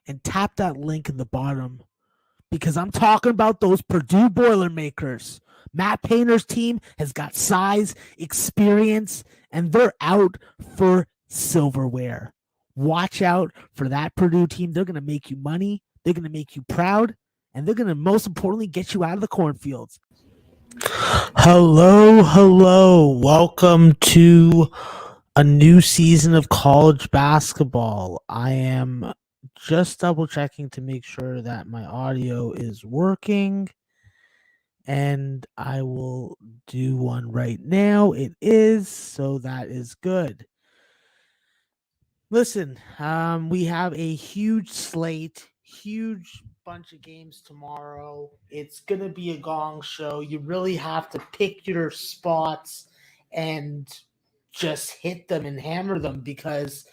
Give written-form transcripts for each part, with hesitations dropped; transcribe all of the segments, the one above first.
and tap that link in the bottom because I'm talking about those Purdue Boilermakers. Matt Painter's team has got size, experience, and they're out for silverware. Watch out for that Purdue team. They're going to make you money. They're going to make you proud. And they're going to, most importantly, get you out of the cornfields. Hello. Welcome to a new season of college basketball. I am just double checking to make sure that my audio is working. And I will do one right now. It is, so that is good. Listen, we have a huge slate, huge bunch of games tomorrow. It's going to be a gong show. You really have to pick your spots and just hit them and hammer them because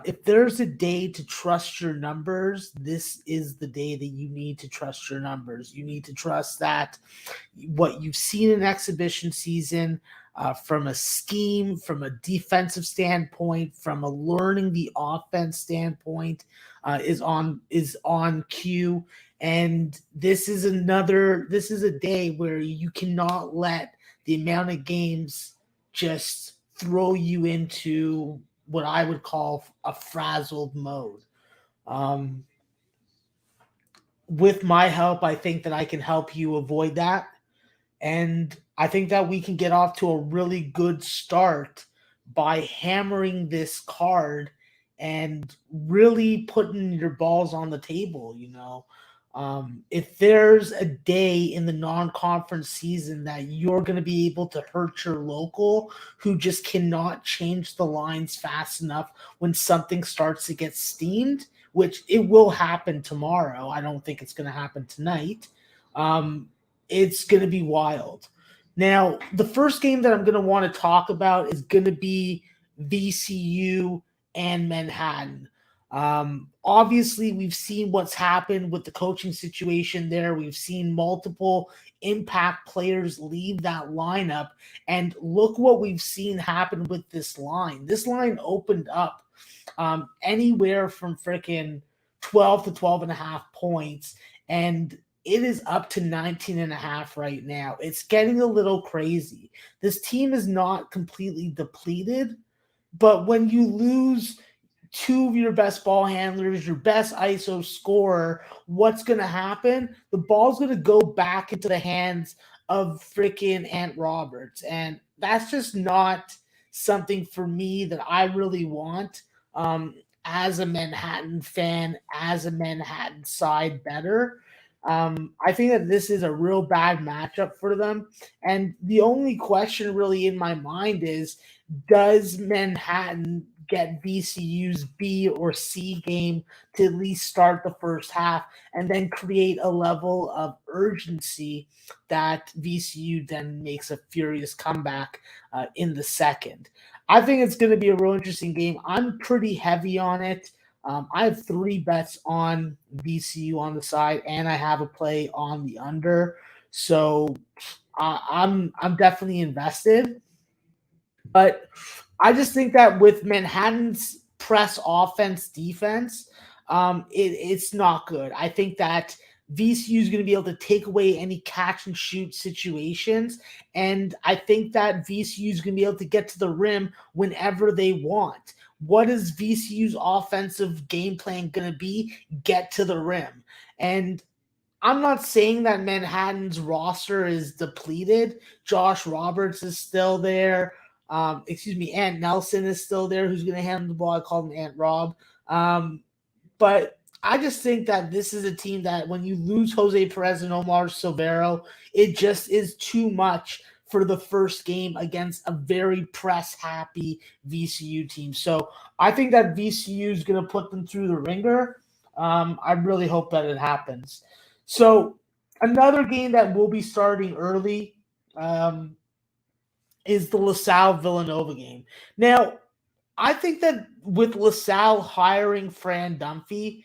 if there's a day to trust your numbers, this is the day that you need to trust your numbers. You need to trust that what you've seen in exhibition season, from a scheme, from a defensive standpoint, from a learning the offense standpoint, is on cue. And this is a day where you cannot let the amount of games just throw you into what I would call a frazzled mode. With my help, I think that I can help you avoid that. And I think that we can get off to a really good start by hammering this card and really putting your balls on the table, if there's a day in the non-conference season that you're going to be able to hurt your local who just cannot change the lines fast enough when something starts to get steamed, which it will happen tomorrow. I don't think it's going to happen tonight. It's going to be wild. Now, the first game that I'm going to want to talk about is going to be VCU and Manhattan. Obviously, we've seen what's happened with the coaching situation there. We've seen multiple impact players leave that lineup. And look what we've seen happen with this line. This line opened up anywhere from freaking 12 to 12 and a half points. And it is up to 19 and a half right now. It's getting a little crazy. This team is not completely depleted, but when you lose two of your best ball handlers, your best ISO scorer, what's going to happen? The ball's going to go back into the hands of freaking Ant Roberts. And that's just not something for me that I really want as a Manhattan fan, as a Manhattan side better. I think that this is a real bad matchup for them. And the only question really in my mind is, does Manhattan get VCU's B or C game to at least start the first half and then create a level of urgency that VCU then makes a furious comeback in the second? I think it's going to be a real interesting game. I'm pretty heavy on it. I have 3 bets on VCU on the side, and I have a play on the under. So I'm definitely invested. But I just think that with Manhattan's press offense defense, it's not good. I think that VCU is going to be able to take away any catch and shoot situations. And I think that VCU is going to be able to get to the rim whenever they want. What is VCU's offensive game plan going to be? Get to the rim. And I'm not saying that Manhattan's roster is depleted. Josh Roberts is still there. Ant Nelson is still there, who's going to handle the ball. I call him Ant Rob. But I just think that this is a team that when you lose Jose Perez and Omar Silvero, it just is too much for the first game against a very press-happy VCU team. So I think that VCU is going to put them through the ringer. I really hope that it happens. So another game that will be starting early is the LaSalle-Villanova game. Now, I think that with LaSalle hiring Fran Dunphy,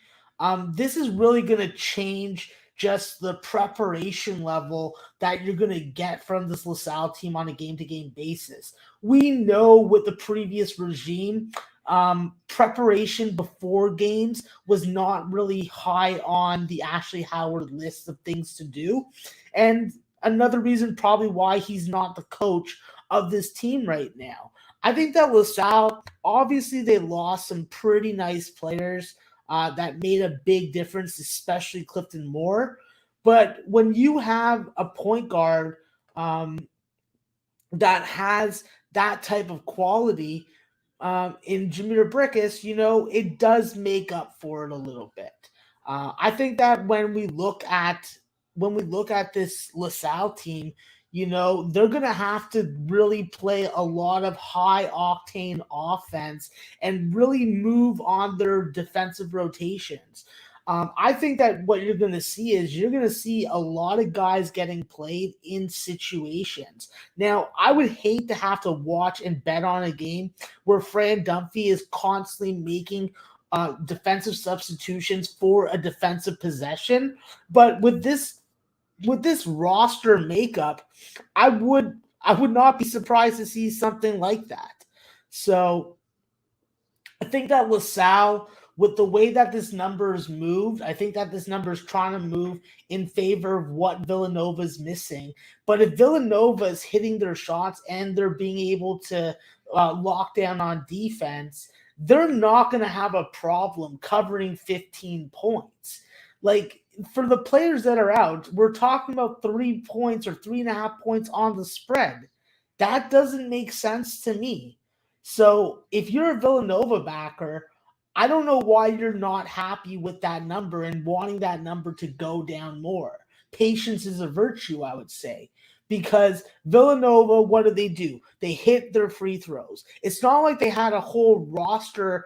this is really going to change just the preparation level that you're going to get from this LaSalle team on a game-to-game basis. We know with the previous regime, Preparation before games was not really high on the Ashley Howard list of things to do. And another reason probably why he's not the coach of this team right now. I think that LaSalle, obviously, they lost some pretty nice players that made a big difference, especially Clifton Moore. But when you have a point guard that has that type of quality in Jameer Brickus, it does make up for it a little bit. I think that when we look at this LaSalle team, they're gonna have to really play a lot of high octane offense and really move on their defensive rotations. I think that what you're going to see is you're going to see a lot of guys getting played in situations. Now, I would hate to have to watch and bet on a game where Fran Dunphy is constantly making defensive substitutions for a defensive possession. But with this roster makeup, I would not be surprised to see something like that. So I think that LaSalle, with the way that this number is moved, I think that this number is trying to move in favor of what Villanova is missing. But if Villanova is hitting their shots and they're being able to lock down on defense, they're not going to have a problem covering 15 points. Like, for the players that are out, we're talking about 3 points or 3.5 points on the spread. That doesn't make sense to me. So if you're a Villanova backer, I don't know why you're not happy with that number and wanting that number to go down more. Patience is a virtue, I would say, because Villanova, what do? They hit their free throws. It's not like they had a whole roster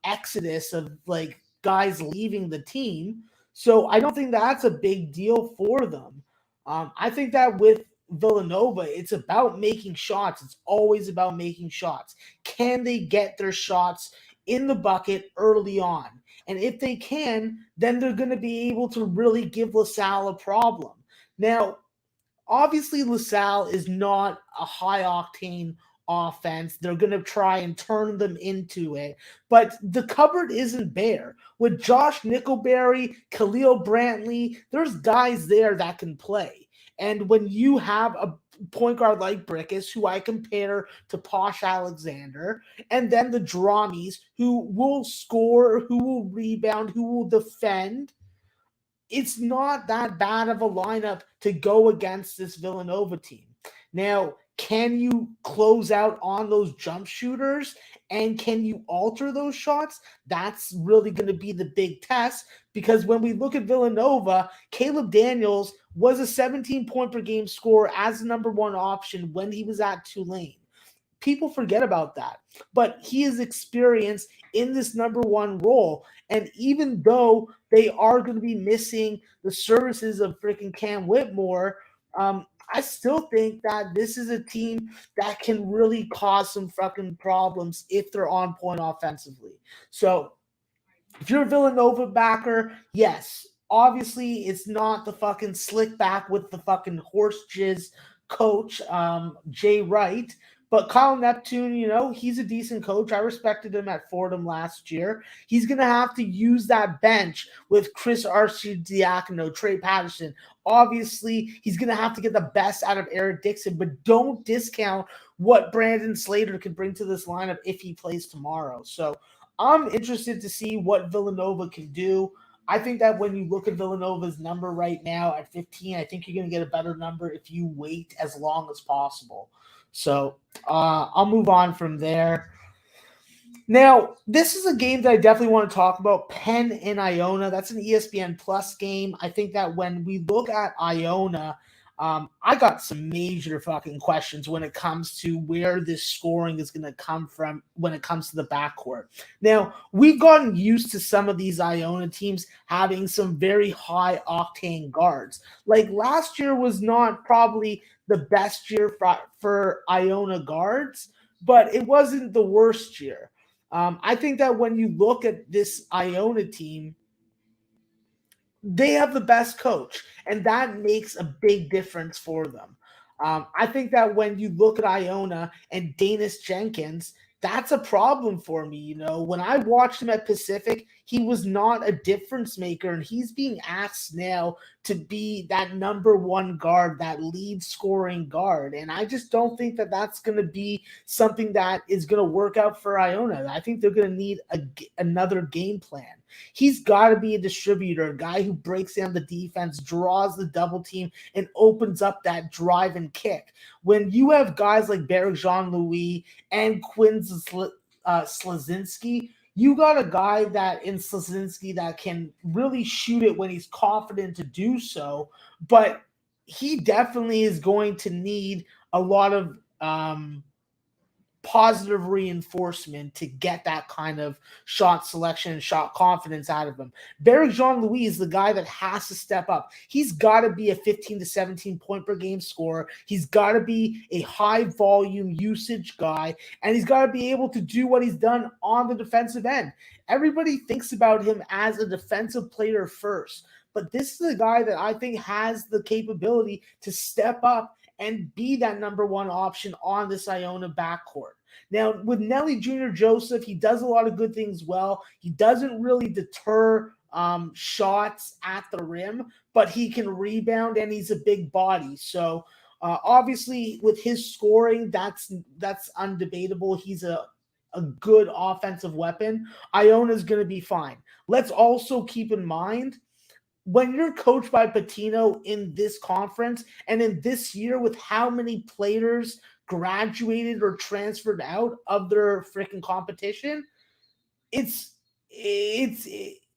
exodus of like guys leaving the team. So I don't think that's a big deal for them. I think that with Villanova, it's about making shots. It's always about making shots. Can they get their shots in the bucket early on? And if they can, then they're going to be able to really give LaSalle a problem. Now, obviously, LaSalle is not a high octane offense. They're going to try and turn them into it. But the cupboard isn't bare. With Josh Nickelberry, Khalil Brantley, there's guys there that can play. And when you have a point guard like Brickus, who I compare to Posh Alexander, and then the Dramies, who will score, who will rebound, who will defend, it's not that bad of a lineup to go against this Villanova team. Now, can you close out on those jump shooters and can you alter those shots? That's really going to be the big test because when we look at Villanova, Caleb Daniels was a 17-point per game scorer as the number one option when he was at Tulane. People forget about that. But he is experienced in this number one role. And even though they are going to be missing the services of freaking Cam Whitmore, I still think that this is a team that can really cause some fucking problems if they're on point offensively. So if you're a Villanova backer, yes, obviously it's not the fucking slick back with the fucking horse jizz coach, Jay Wright. But Kyle Neptune, he's a decent coach. I respected him at Fordham last year. He's going to have to use that bench with Chris Arcidiacono, Trey Patterson. Obviously, he's going to have to get the best out of Eric Dixon, but don't discount what Brandon Slater can bring to this lineup if he plays tomorrow. So I'm interested to see what Villanova can do. I think that when you look at Villanova's number right now at 15, I think you're going to get a better number if you wait as long as possible. So I'll move on from there. Now, this is a game that I definitely want to talk about. Penn and Iona. That's an ESPN Plus game. I think that when we look at Iona, I got some major fucking questions when it comes to where this scoring is going to come from when it comes to the backcourt. Now, we've gotten used to some of these Iona teams having some very high octane guards. Like last year was not probably the best year for Iona guards, but it wasn't the worst year. I think that when you look at this Iona team, they have the best coach, and that makes a big difference for them. I think that when you look at Iona and Danis Jenkins, that's a problem for me. You know, when I watched him at Pacific, he was not a difference maker, and he's being asked now to be that number one guard, that lead scoring guard. And I just don't think that that's going to be something that is going to work out for Iona. I think they're going to need another game plan. He's got to be a distributor, a guy who breaks down the defense, draws the double team, and opens up that drive and kick. When you have guys like Barrick Jean-Louis and Quinn Slazinski, you got a guy that in Slazinski that can really shoot it when he's confident to do so, but he definitely is going to need a lot of positive reinforcement to get that kind of shot selection and shot confidence out of him. Barrick Jean-Louis is the guy that has to step up. He's got to be a 15 to 17 point per game scorer. He's got to be a high volume usage guy, and he's got to be able to do what he's done on the defensive end. Everybody thinks about him as a defensive player first, but this is a guy that I think has the capability to step up and be that number one option on this Iona backcourt. Now, with Nelly Jr. Joseph, he does a lot of good things well. He doesn't really deter shots at the rim, but he can rebound, and he's a big body. So obviously, with his scoring, that's undebatable. He's a good offensive weapon. Iona's going to be fine. Let's also keep in mind, when you're coached by Pitino in this conference and in this year with how many players graduated or transferred out of their freaking competition, it's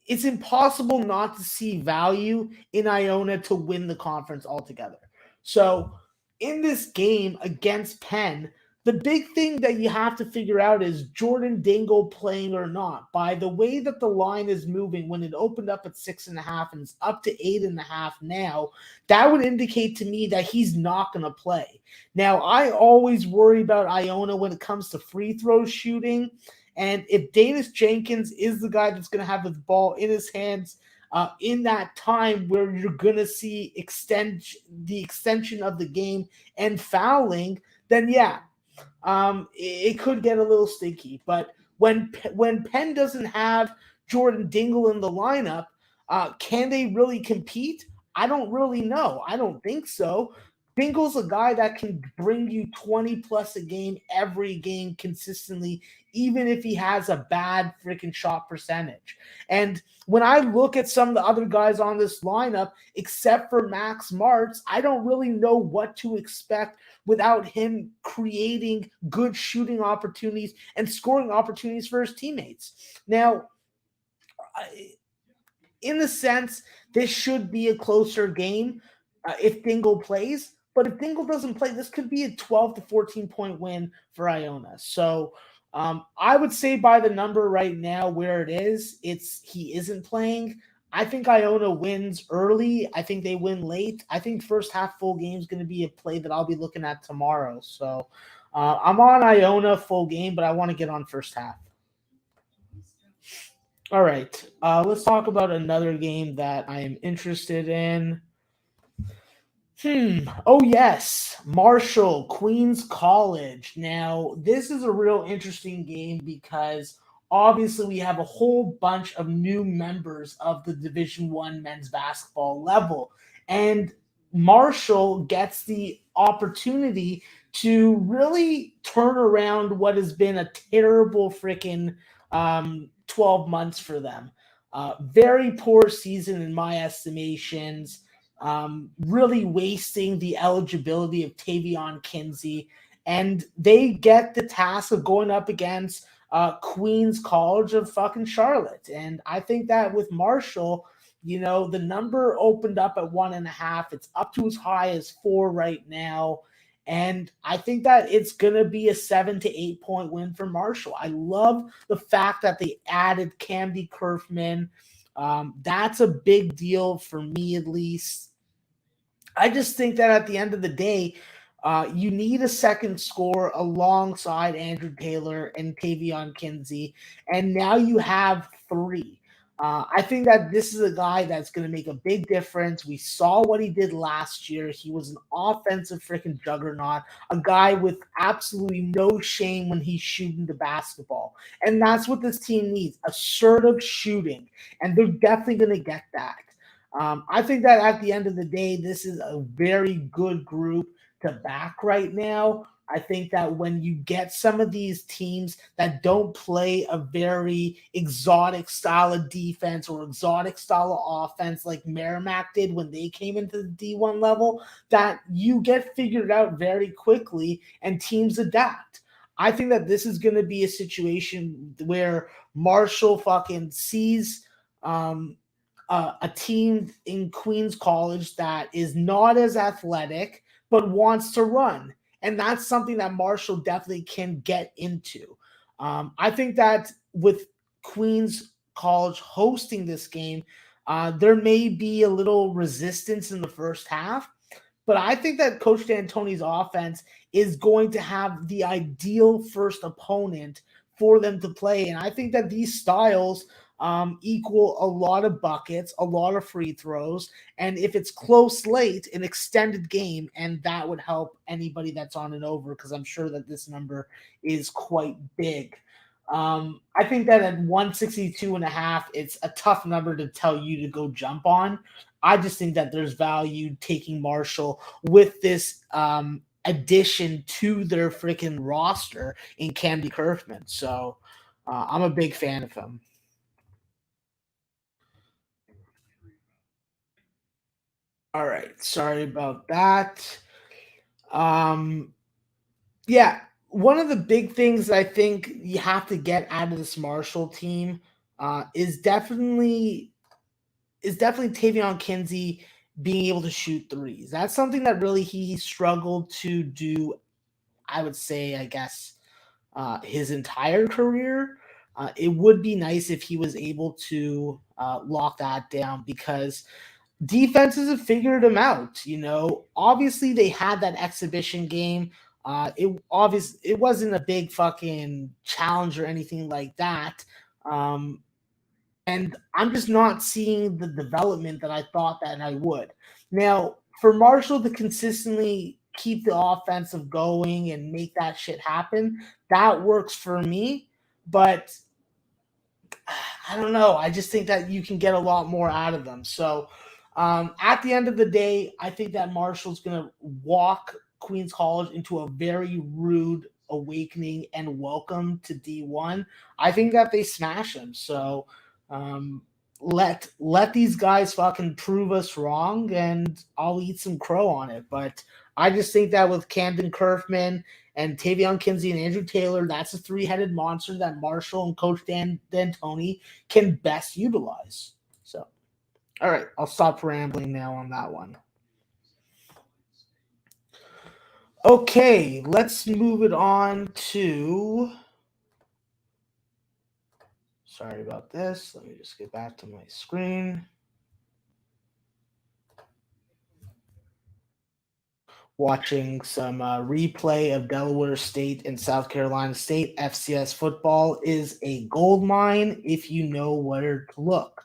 impossible not to see value in Iona to win the conference altogether. So in this game against Penn, the big thing that you have to figure out is Jordan Dingle playing or not. By the way that the line is moving, when it opened up at 6.5 and it's up to 8.5 now, that would indicate to me that he's not going to play. Now, I always worry about Iona when it comes to free throw shooting. And if Danis Jenkins is the guy that's going to have the ball in his hands in that time where you're going to see the extension of the game and fouling, then yeah, it could get a little stinky. But when Penn doesn't have Jordan Dingle in the lineup, can they really compete? I don't really know. I don't think so. Dingle's a guy that can bring you 20 plus a game every game consistently, even if he has a bad freaking shot percentage. And when I look at some of the other guys on this lineup, except for Max Martz, I don't really know what to expect without him creating good shooting opportunities and scoring opportunities for his teammates. Now, in the sense, this should be a closer game if Dingle plays. But if Dingle doesn't play, this could be a 12 to 14 point win for Iona. So I would say by the number right now where it is, he isn't playing. I think Iona wins early. I think they win late. I think first half full game is going to be a play that I'll be looking at tomorrow. So I'm on Iona full game, but I want to get on first half. All right. Let's talk about another game that I am interested in. Oh, yes. Marshall, Queens College. Now, this is a real interesting game because obviously we have a whole bunch of new members of the Division One men's basketball level. And Marshall gets the opportunity to really turn around what has been a terrible freaking 12 months for them. Very poor season in my estimations. Really wasting the eligibility of Tavion Kinsey. And they get the task of going up against Queens College of fucking Charlotte. And I think that with Marshall, the number opened up at 1.5. It's up to as high as 4 right now. And I think that it's going to be a 7 to 8 point win for Marshall. I love the fact that they added Camdy Kerfman. That's a big deal for me, at least. I just think that at the end of the day, you need a second score alongside Andrew Taylor and Tavion Kinsey, and now you have 3. I think that this is a guy that's going to make a big difference. We saw what he did last year. He was an offensive freaking juggernaut, a guy with absolutely no shame when he's shooting the basketball. And that's what this team needs, assertive shooting. And they're definitely going to get that. I think that at the end of the day, this is a very good group to back right now. I think that when you get some of these teams that don't play a very exotic style of defense or exotic style of offense like Merrimack did when they came into the D1 level, that you get figured out very quickly and teams adapt. I think that this is going to be a situation where Marshall fucking sees um, a team in Queens College that is not as athletic but wants to run. And that's something that Marshall definitely can get into. I think that with Queens College hosting this game, there may be a little resistance in the first half, but I think that Coach D'Antoni's offense is going to have the ideal first opponent for them to play. And I think that these styles equal a lot of buckets, a lot of free throws. And if it's close late, an extended game, and that would help anybody that's on and over because I'm sure that this number is quite big. I think that at 162 and a half, it's a tough number to tell you to go jump on. I just think that there's value taking Marshall with this addition to their freaking roster in Candy Kerfman. So I'm a big fan of him. All right. Sorry about that. Um, yeah. One of the big things I think you have to get out of this Marshall team is definitely Tavion Kinsey being able to shoot threes. That's something that really he struggled to do, I would say, I guess, his entire career. It would be nice if he was able to lock that down because defenses have figured him out. Obviously they had that exhibition game. It wasn't a big fucking challenge or anything like that. Um, and I'm just not seeing the development that I thought that I would. Now, for Marshall to consistently keep the offensive going and make that shit happen, that works for me. But I don't know. I just think that you can get a lot more out of them. So at the end of the day, I think that Marshall's going to walk Queens College into a very rude awakening and welcome to D1. I think that they smash them. So um, let these guys fucking prove us wrong, and I'll eat some crow on it. But I just think that with Camden Kerfman and Tavion Kinsey and Andrew Taylor, that's a three-headed monster that Marshall and Coach D'Antoni can best utilize. So, all right, I'll stop rambling now on that one. Okay, let's move it on to. Sorry about this. Let me just get back to my screen. Watching some replay of Delaware State and South Carolina State. FCS football is a gold mine if you know where to look.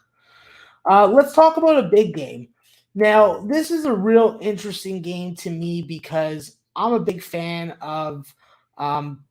Let's talk about a big game. Now, this is a real interesting game to me because I'm a big fan of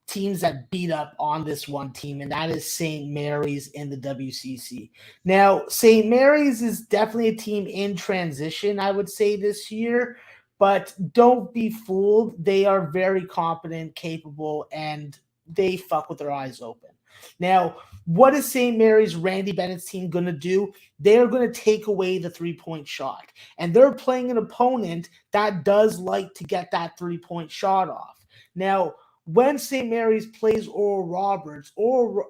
teams that beat up on this one team, and that is St. Mary's in the WCC. Now, St. Mary's is definitely a team in transition, I would say, this year, but don't be fooled. They are very competent, capable, and they fuck with their eyes open. Now, what is St. Mary's Randy Bennett's team going to do? They're going to take away the 3-point shot. And they're playing an opponent that does like to get that 3-point shot off. Now, when St. Mary's plays Oral Roberts, Oral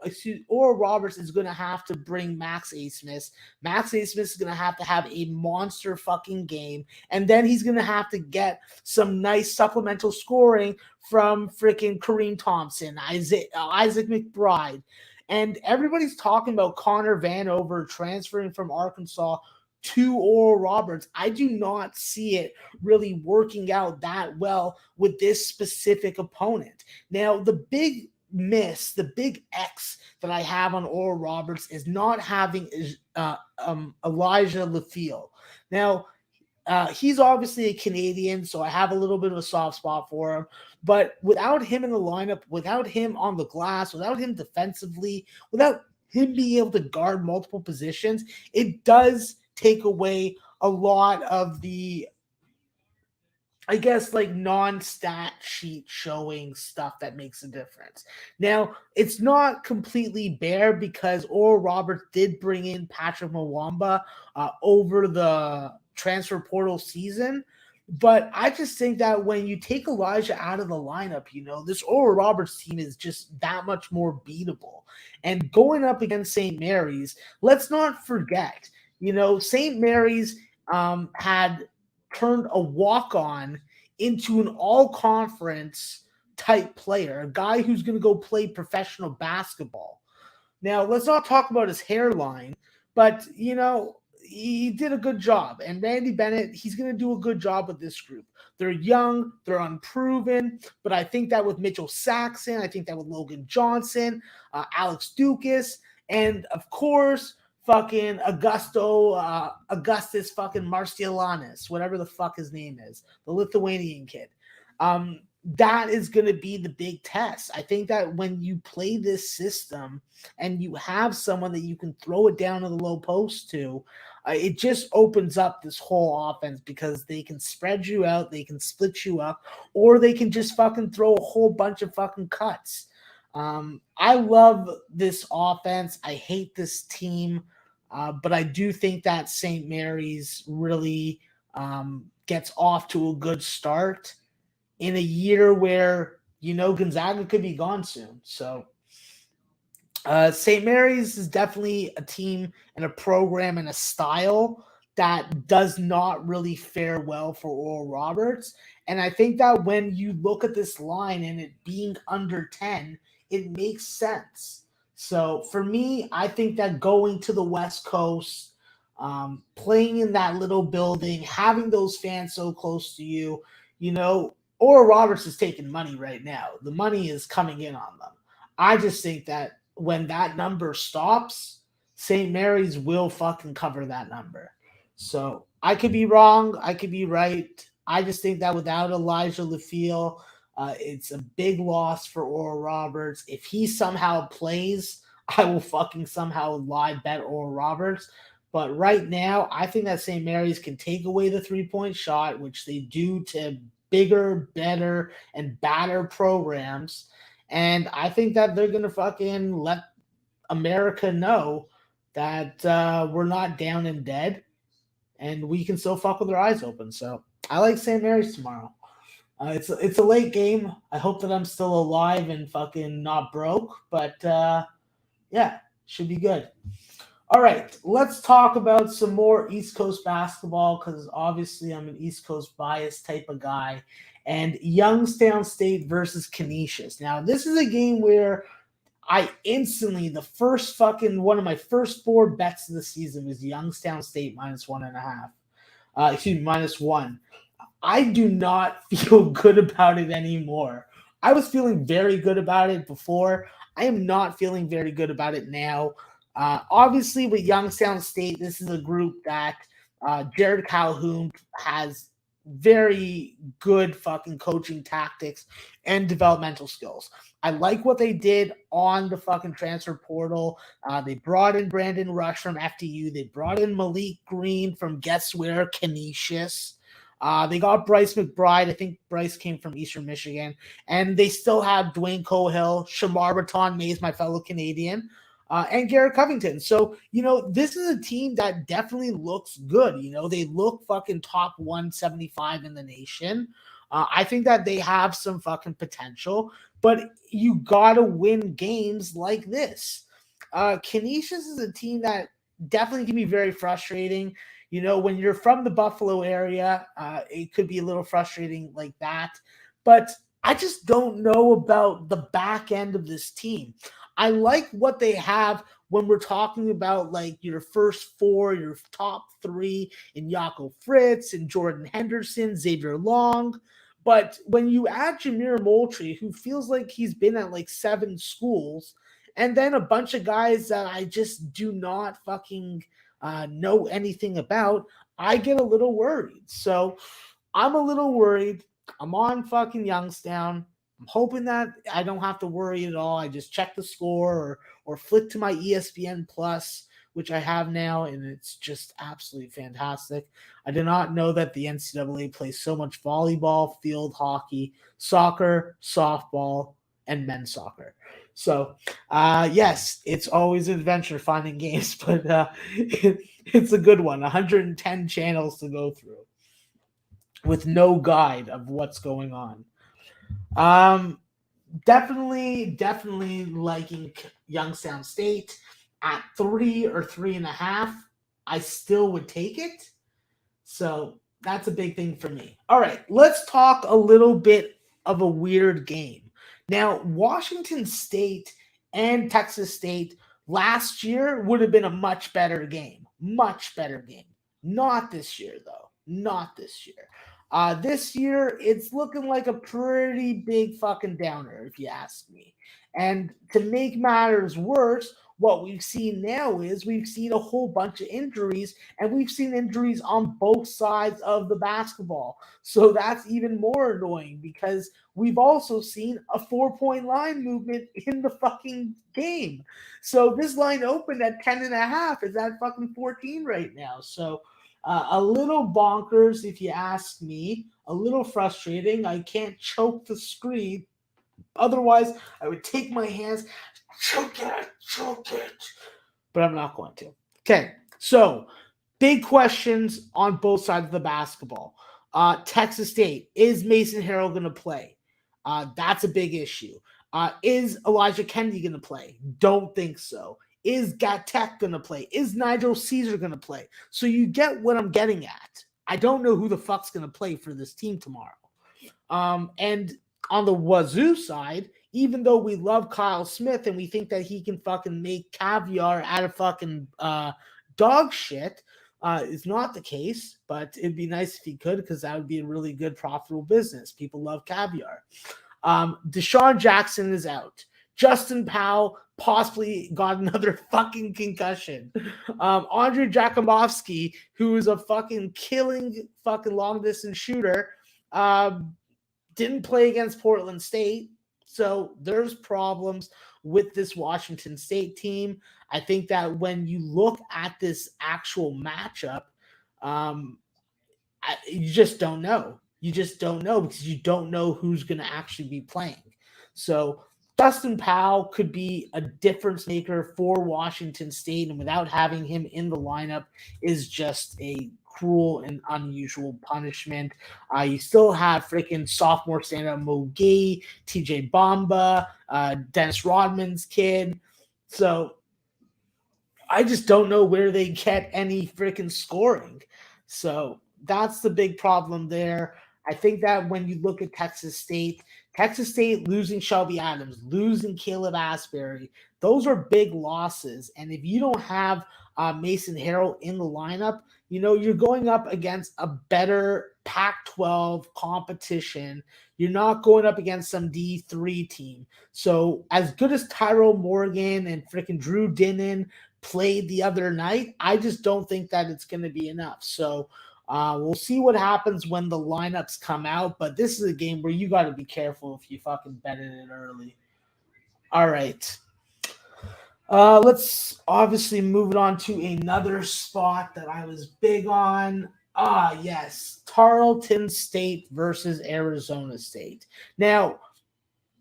Roberts is going to have to bring Max Asmus. Max Asmus is going to have a monster fucking game. And then he's going to have to get some nice supplemental scoring from freaking Kareem Thompson, Isaac McBride. And everybody's talking about Connor Vanover transferring from Arkansas to Oral Roberts. I do not see it really working out that well with this specific opponent. Now, the big miss, the big X that I have on Oral Roberts is not having Elijah Lafille. Now, he's obviously a Canadian, so I have a little bit of a soft spot for him. But without him in the lineup, without him on the glass, without him defensively, without him being able to guard multiple positions, it does take away a lot of the, I guess, like non-stat sheet showing stuff that makes a difference. Now, it's not completely bare because Oral Roberts did bring in Patrick Mwamba over the transfer portal season. But I just think that when you take Elijah out of the lineup, this Oral Roberts team is just that much more beatable. And going up against St. Mary's, let's not forget, St. Mary's had turned a walk-on into an all-conference type player, a guy who's going to go play professional basketball. Now, let's not talk about his hairline, but, he did a good job. And Randy Bennett, he's going to do a good job with this group. They're young, they're unproven, but I think that with Mitchell Saxon, I think that with Logan Johnson, Alex Dukas, and of course, fucking Augustus fucking Marcialanis, whatever the fuck his name is, the Lithuanian kid. That is going to be the big test. I think that when you play this system and you have someone that you can throw it down to the low post to, it just opens up this whole offense because they can spread you out, they can split you up, or they can just fucking throw a whole bunch of fucking cuts. I love this offense. I hate this team. But I do think that St. Mary's really gets off to a good start in a year where, Gonzaga could be gone soon. So St. Mary's is definitely a team and a program and a style that does not really fare well for Oral Roberts. And I think that when you look at this line and it being under 10, it makes sense. So for me, I think that going to the West Coast, playing in that little building, having those fans so close to you, Oral Roberts is taking money right now. The money is coming in on them. I just think that when that number stops, St. Mary's will fucking cover that number. So I could be wrong. I could be right. I just think that without Elijah Lafille, it's a big loss for Oral Roberts. If he somehow plays, I will fucking somehow live bet Oral Roberts. But right now, I think that St. Mary's can take away the three-point shot, which they do to bigger, better, and badder programs. And I think that they're going to fucking let America know that we're not down and dead, and we can still fuck with our eyes open. So I like St. Mary's tomorrow. It's a late game. I hope that I'm still alive and fucking not broke, but yeah, should be good. All right, let's talk about some more East Coast basketball because obviously I'm an East Coast bias type of guy. And Youngstown State versus Canisius. Now, this is a game where I instantly, one of my first 4 bets of the season was Youngstown State -1.5. -1. I do not feel good about it anymore. I was feeling very good about it before. I am not feeling very good about it now. Obviously, with Youngstown State, this is a group that Jared Calhoun has very good fucking coaching tactics and developmental skills. I like what they did on the fucking transfer portal. They brought in Brandon Rush from FDU. They brought in Malik Green from guess where, Canisius. They got Bryce McBride. I think Bryce came from Eastern Michigan. And they still have Dwayne Cohill, Shamar Baton Mays, my fellow Canadian, and Garrett Covington. So, this is a team that definitely looks good. They look fucking top 175 in the nation. I think that they have some fucking potential, but you got to win games like this. Canisius is a team that definitely can be very frustrating. When you're from the Buffalo area, it could be a little frustrating like that. But I just don't know about the back end of this team. I like what they have when we're talking about like your first 4, your top 3 in Jaco Fritz and Jordan Henderson, Xavier Long. But when you add Jameer Moultrie, who feels like he's been at like 7 schools, and then a bunch of guys that I just do not fucking know anything about, I get a little worried. So I'm a little worried. I'm on fucking Youngstown. I'm hoping that I don't have to worry at all. I just check the score or flick to my ESPN Plus, which I have now, and it's just absolutely fantastic. I did not know that the NCAA plays so much volleyball, field hockey, soccer, softball, and men's soccer. So, yes, it's always an adventure finding games, but it's a good one. 110 channels to go through with no guide of what's going on. Um, definitely liking Youngstown State at 3 or 3.5. I still would take it. So that's a big thing for me. All right, let's talk a little bit of a weird game. Now, Washington State and Texas State last year would have been a much better game. Much better game. Not this year, though. Not this year. This year, it's looking like a pretty big fucking downer, if you ask me. And to make matters worse, what we've seen now is we've seen a whole bunch of injuries, and we've seen injuries on both sides of the basketball. So that's even more annoying because we've also seen a 4-point line movement in the fucking game. So this line opened at 10.5. It's at fucking 14 right now. So a little bonkers, if you ask me, a little frustrating. I can't choke the screen. Otherwise, I would take my hands, choke it. But I'm not going to. Okay, so big questions on both sides of the basketball. Texas State, is Mason Harrell going to play? That's a big issue. Is Elijah Kennedy going to play? Don't think so. Is Gatek going to play? Is Nigel Caesar going to play? So you get what I'm getting at. I don't know who the fuck's going to play for this team tomorrow. And on the Wazoo side, even though we love Kyle Smith and we think that he can fucking make caviar out of fucking dog shit, is not the case. But it'd be nice if he could, because that would be a really good profitable business. People love caviar. Deshaun Jackson is out. Justin Powell possibly got another fucking concussion. Andre Jakumovsky, who is a fucking killing fucking long distance shooter, didn't play against Portland State. So there's problems with this Washington State team. I think that when you look at this actual matchup, you just don't know. You just don't know because you don't know who's going to actually be playing. So Dustin Powell could be a difference maker for Washington State, and without having him in the lineup is just a cruel and unusual punishment. You still have freaking sophomore stand-up Mo Gay, TJ Bamba, Dennis Rodman's kid. So I just don't know where they get any freaking scoring. So that's the big problem there. I think that when you look at Texas State losing Shelby Adams, losing Caleb Asbury, those are big losses. And if you don't have Mason Harrell in the lineup, you're going up against a better Pac-12 competition. You're not going up against some D3 team. So as good as Tyrell Morgan and freaking Drew Dinnan played the other night, I just don't think that it's going to be enough. So we'll see what happens when the lineups come out, but this is a game where you got to be careful if you fucking betted it early. All right. Let's obviously move it on to another spot that I was big on. Yes. Tarleton State versus Arizona State. Now,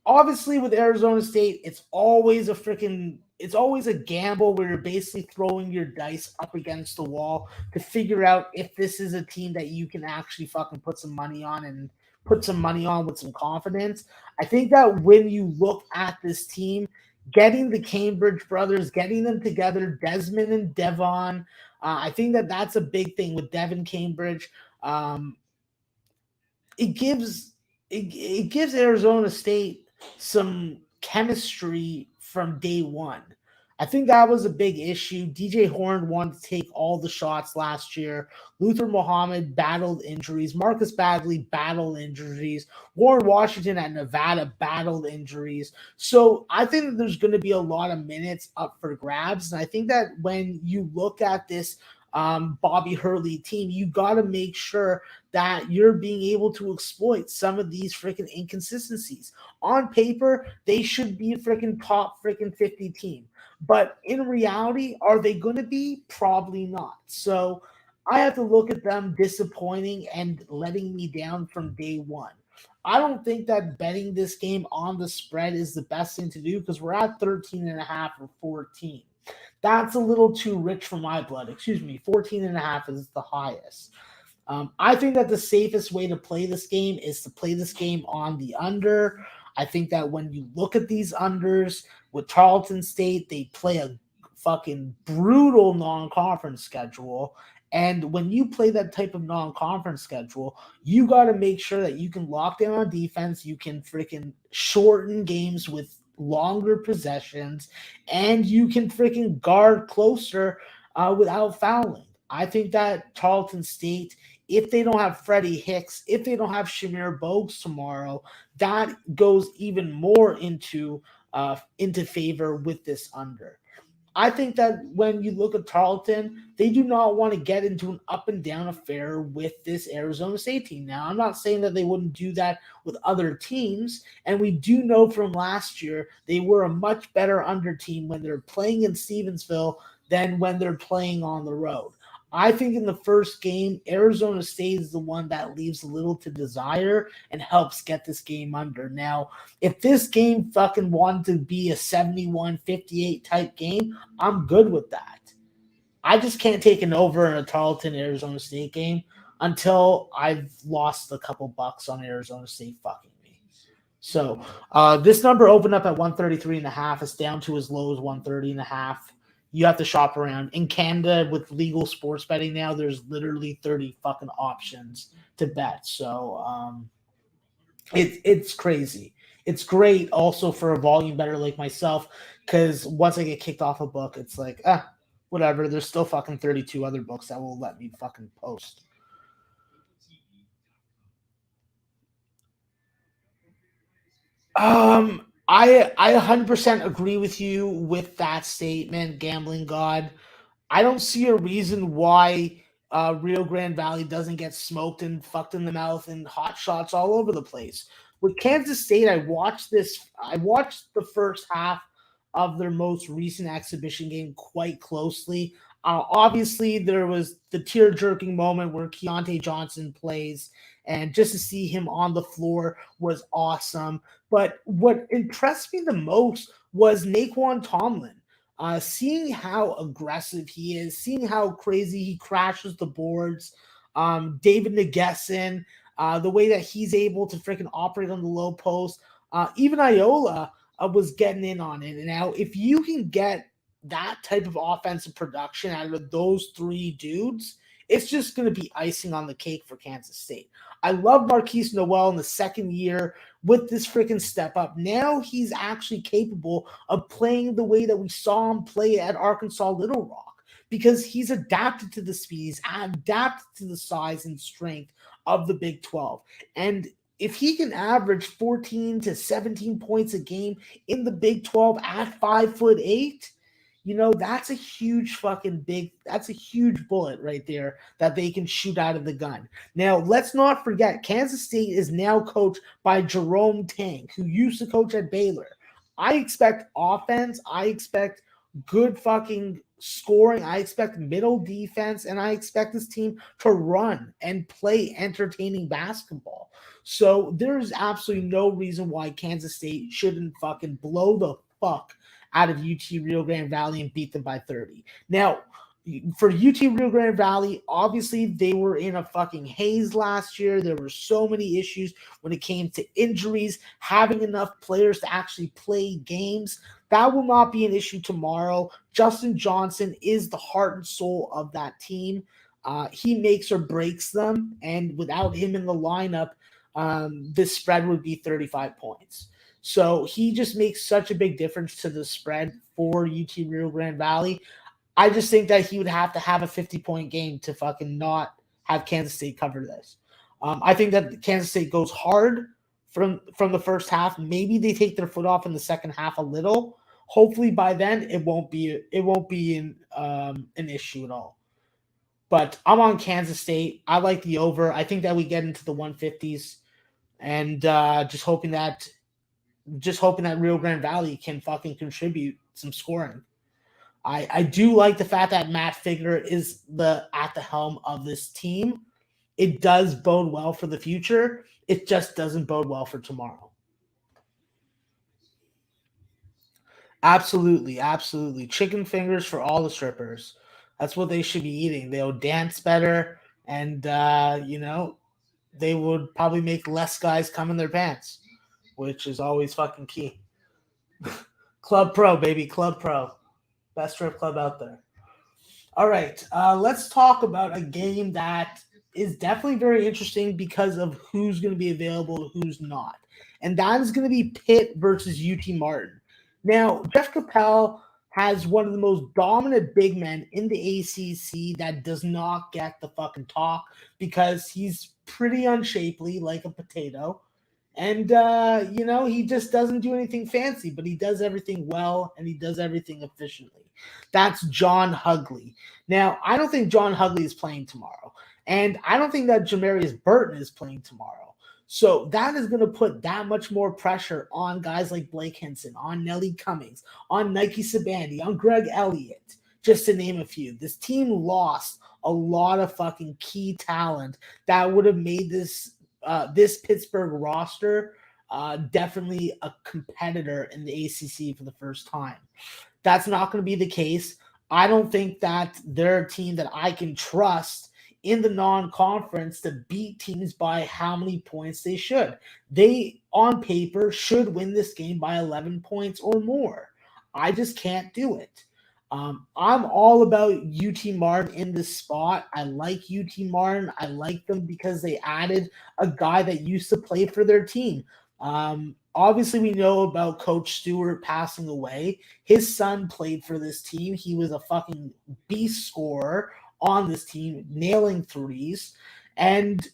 obviously with Arizona State, it's always a gamble where you're basically throwing your dice up against the wall to figure out if this is a team that you can actually fucking put some money on and put some money on with some confidence. I think that when you look at this team, getting the Cambridge brothers, getting them together, Desmond and Devon, I think that that's a big thing with Devin Cambridge. It gives Arizona State some chemistry from day one. I think that was a big issue. DJ Horn wanted to take all the shots last year. Luther Muhammad battled injuries. Marcus Bagley battled injuries. Warren Washington at Nevada battled injuries. So I think that there's going to be a lot of minutes up for grabs. And I think that when you look at this Bobby Hurley team, you got to make sure that you're being able to exploit some of these freaking inconsistencies. On paper, they should be a freaking top freaking 50 team. But in reality, are they going to be? Probably not. So I have to look at them disappointing and letting me down from day one. I don't think that betting this game on the spread is the best thing to do because we're at 13.5 or 14. That's a little too rich for my blood. Excuse me, 14.5 is the highest. I think that the safest way to play this game is to play this game on the under. I think that when you look at these unders with Tarleton State, they play a fucking brutal non-conference schedule. And when you play that type of non-conference schedule, you got to make sure that you can lock down on defense. You can freaking shorten games with longer possessions, and you can freaking guard closer without fouling. I think that Tarleton State, if they don't have Freddie Hicks, if they don't have Shamir Bogues tomorrow, that goes even more into favor with this under. I think that when you look at Tarleton, they do not want to get into an up and down affair with this Arizona State team. Now, I'm not saying that they wouldn't do that with other teams, and we do know from last year they were a much better under team when they're playing in Stevensville than when they're playing on the road. I think in the first game, Arizona State is the one that leaves a little to desire and helps get this game under. Now, if this game fucking wanted to be a 71-58 type game, I'm good with that. I just can't take an over in a Tarleton Arizona State game until I've lost a couple bucks on Arizona State fucking me. So this number opened up at 133.5. It's down to as low as 130.5. You have to shop around. In Canada, with legal sports betting now, there's literally 30 fucking options to bet. So it's crazy. It's great also for a volume better like myself, because once I get kicked off a book, it's like, whatever. There's still fucking 32 other books that will let me fucking post. I 100% agree with you with that statement, Gambling God. I don't see a reason why Rio Grande Valley doesn't get smoked and fucked in the mouth and hot shots all over the place. With Kansas State, I watched this. I watched the first half of their most recent exhibition game quite closely. Obviously, there was the tear jerking moment where Keontae Johnson plays, and just to see him on the floor was awesome. But what impressed me the most was Naquan Tomlin. Seeing how aggressive he is, seeing how crazy he crashes the boards, David Nagesson, the way that he's able to freaking operate on the low post, even Iola was getting in on it. And now, if you can get that type of offensive production out of those three dudes, it's just going to be icing on the cake for Kansas State. I love Marquise Noel in the second year with this freaking step up. Now he's actually capable of playing the way that we saw him play at Arkansas Little Rock, because he's adapted to the speed, he's adapted to the size and strength of the Big 12. And if he can average 14 to 17 points a game in the Big 12 at 5'8", that's a huge that's a huge bullet right there that they can shoot out of the gun. Now, let's not forget, Kansas State is now coached by Jerome Tang, who used to coach at Baylor. I expect offense. I expect good fucking scoring. I expect middle defense, and I expect this team to run and play entertaining basketball. So there's absolutely no reason why Kansas State shouldn't fucking blow the fuck out of UT Rio Grande Valley and beat them by 30. Now, for UT Rio Grande Valley, obviously they were in a fucking haze last year. There were so many issues when it came to injuries, having enough players to actually play games. That will not be an issue tomorrow. Justin Johnson is the heart and soul of that team. He makes or breaks them, and without him in the lineup, this spread would be 35 points. So he just makes such a big difference to the spread for UT Rio Grande Valley. I just think that he would have to have a 50-point game to fucking not have Kansas State cover this. I think that Kansas State goes hard from the first half. Maybe they take their foot off in the second half a little. Hopefully by then it won't be an issue at all. But I'm on Kansas State. I like the over. I think that we get into the 150s, and just hoping that Rio Grande Valley can fucking contribute some scoring. I do like the fact that Matt Figger is at the helm of this team. It does bode well for the future. It just doesn't bode well for tomorrow. Absolutely, absolutely. Chicken fingers for all the strippers. That's what they should be eating. They'll dance better, and they would probably make less guys come in their pants, which is always fucking key. Club Pro, baby, Club Pro. Best strip club out there. All right, let's talk about a game that is definitely very interesting because of who's going to be available, who's not. And that is going to be Pitt versus UT Martin. Now, Jeff Capel has one of the most dominant big men in the ACC that does not get the fucking talk because he's pretty unshapely, like a potato. And, he just doesn't do anything fancy, but he does everything well and he does everything efficiently. That's John Hugley. Now, I don't think John Hugley is playing tomorrow. And I don't think that Jamarius Burton is playing tomorrow. So that is going to put that much more pressure on guys like Blake Hinson, on Nelly Cummings, on Nike Sabandi, on Greg Elliott, just to name a few. This team lost a lot of fucking key talent that would have made this Pittsburgh roster definitely a competitor in the ACC for the first time. That's not going to be the case. I don't think that they're a team that I can trust in the non-conference to beat teams by how many points they should. They, on paper, should win this game by 11 points or more. I just can't do it. I'm all about UT Martin in this spot. I like UT Martin. I like them because they added a guy that used to play for their team. Obviously, we know about Coach Stewart passing away. His son played for this team. He was a fucking beast scorer on this team, nailing threes, and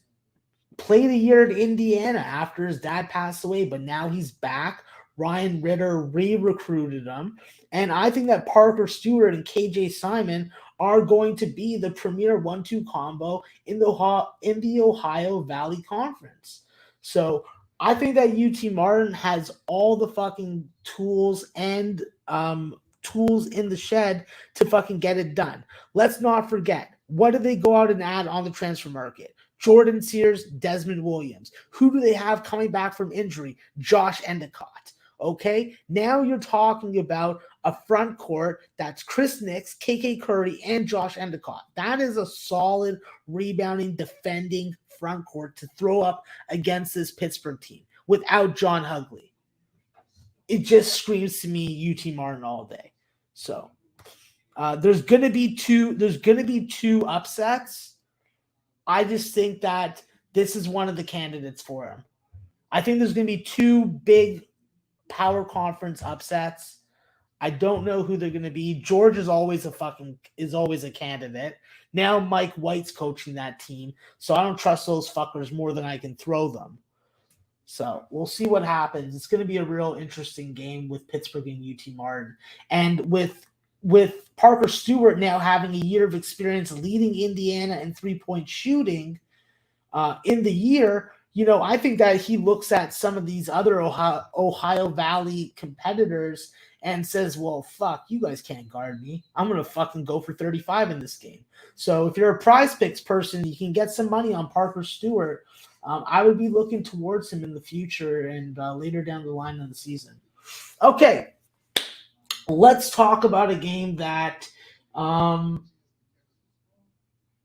played a year at Indiana after his dad passed away, but now he's back. Ryan Ritter re-recruited him. And I think that Parker Stewart and KJ Simon are going to be the premier 1-2 combo in the Ohio Valley Conference. So I think that UT Martin has all the fucking tools and tools in the shed to fucking get it done. Let's not forget, what did they go out and add on the transfer market? Jordan Sears, Desmond Williams. Who do they have coming back from injury? Josh Endicott. Okay, now you're talking about a front court that's Chris Nix, KK Curry, and Josh Endicott. That is a solid rebounding, defending front court to throw up against this Pittsburgh team without John Hugley. It just screams to me UT Martin all day. So there's gonna be two upsets. I just think that this is one of the candidates for him. I think there's gonna be two big power conference upsets. I don't know who they're going to be. George is always a candidate. Now Mike White's coaching that team, so I don't trust those fuckers more than I can throw them. So we'll see what happens. It's going to be a real interesting game with Pittsburgh and UT Martin. And with Parker Stewart now having a year of experience leading Indiana in three-point shooting in the year, I think that he looks at some of these other Ohio Valley competitors and says, well, fuck, you guys can't guard me. I'm going to fucking go for 35 in this game. So if you're a Prize Picks person, you can get some money on Parker Stewart. I would be looking towards him in the future and later down the line in the season. Okay, let's talk about a game that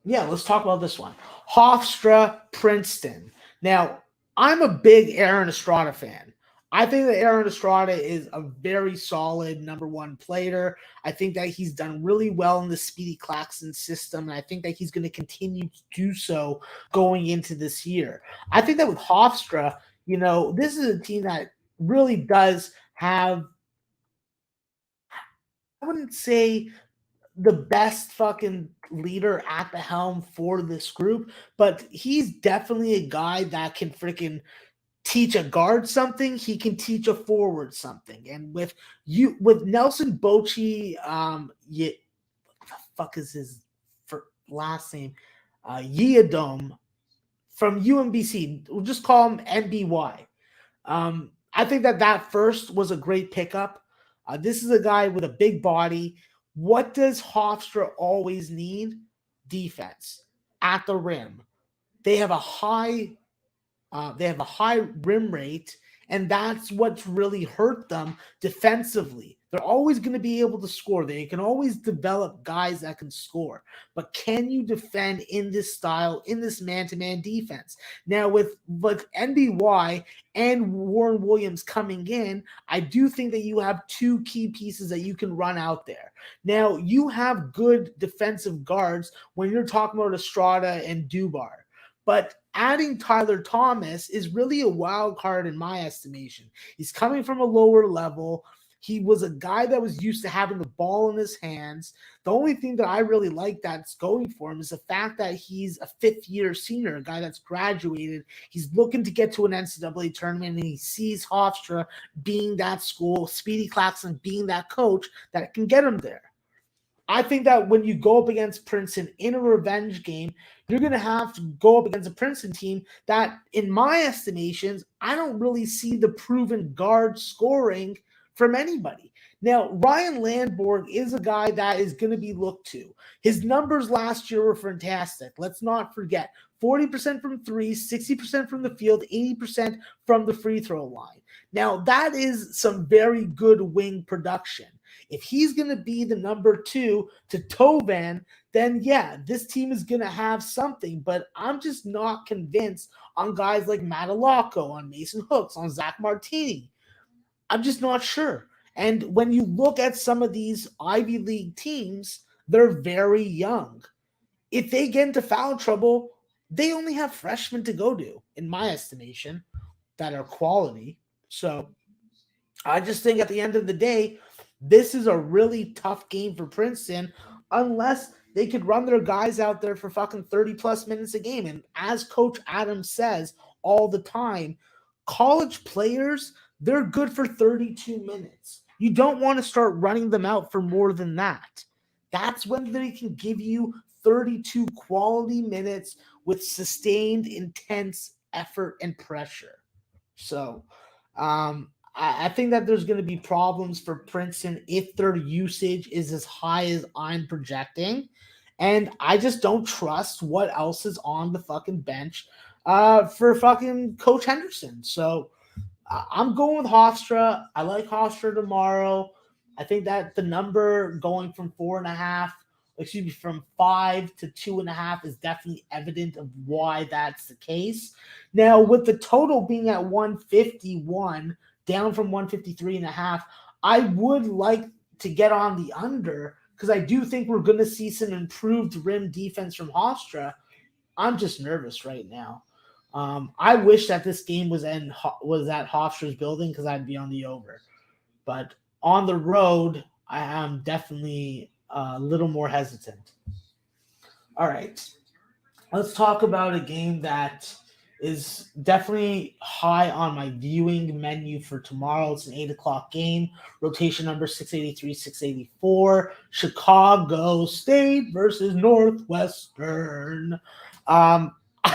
let's talk about this one. Hofstra Princeton. Now, I'm a big Aaron Estrada fan. I think that Aaron Estrada is a very solid number one player. I think that he's done really well in the Speedy Claxton system, and I think that he's going to continue to do so going into this year. I think that with Hofstra, this is a team that really does have, I wouldn't say the best fucking leader at the helm for this group, but he's definitely a guy that can freaking teach a guard something. He can teach a forward something. And with Nelson Bochy, what the fuck is his last name? Yeadom from UMBC. We'll just call him NBY. I think that first was a great pickup. This is a guy with a big body. What does Hofstra always need? Defense at the rim. They have a high rim rate, and that's what's really hurt them defensively. They're always going to be able to score. They can always develop guys that can score. But can you defend in this style, in this man-to-man defense? Now, with NBY and Warren Williams coming in, I do think that you have two key pieces that you can run out there. Now, you have good defensive guards when you're talking about Estrada and Dubar. But adding Tyler Thomas is really a wild card in my estimation. He's coming from a lower level. He was a guy that was used to having the ball in his hands. The only thing that I really like that's going for him is the fact that he's a fifth-year senior, a guy that's graduated. He's looking to get to an NCAA tournament, and he sees Hofstra being that school, Speedy Claxton being that coach that can get him there. I think that when you go up against Princeton in a revenge game, you're going to have to go up against a Princeton team that, in my estimations, I don't really see the proven guard scoring from anybody. Now, Ryan Landborg is a guy that is going to be looked to. His numbers last year were fantastic. Let's not forget, 40% from three, 60% from the field, 80% from the free throw line. Now, that is some very good wing production. If he's going to be the number two to Tovan, then yeah, this team is going to have something. But I'm just not convinced on guys like Matalocco, on Mason Hooks, on Zach Martini. I'm just not sure. And when you look at some of these Ivy League teams, they're very young. If they get into foul trouble, they only have freshmen to go to, in my estimation, that are quality. So I just think at the end of the day, this is a really tough game for Princeton unless they could run their guys out there for fucking 30-plus minutes a game. And as Coach Adams says all the time, college players, they're good for 32 minutes. You don't want to start running them out for more than that. That's when they can give you 32 quality minutes with sustained, intense effort and pressure. So, I think that there's going to be problems for Princeton if their usage is as high as I'm projecting. And I just don't trust what else is on the fucking bench for fucking Coach Henderson. So I'm going with Hofstra. I like Hofstra tomorrow. I think that the number going from 5 to 2.5 is definitely evident of why that's the case. Now, with the total being at 151, down from 153.5, I would like to get on the under because I do think we're going to see some improved rim defense from Hofstra. I'm just nervous right now. I wish that this game was at Hofstra's building because I'd be on the over. But on the road, I am definitely a little more hesitant. All right. Let's talk about a game that is definitely high on my viewing menu for tomorrow. It's an 8 o'clock game. Rotation number 683, 684. Chicago State versus Northwestern. I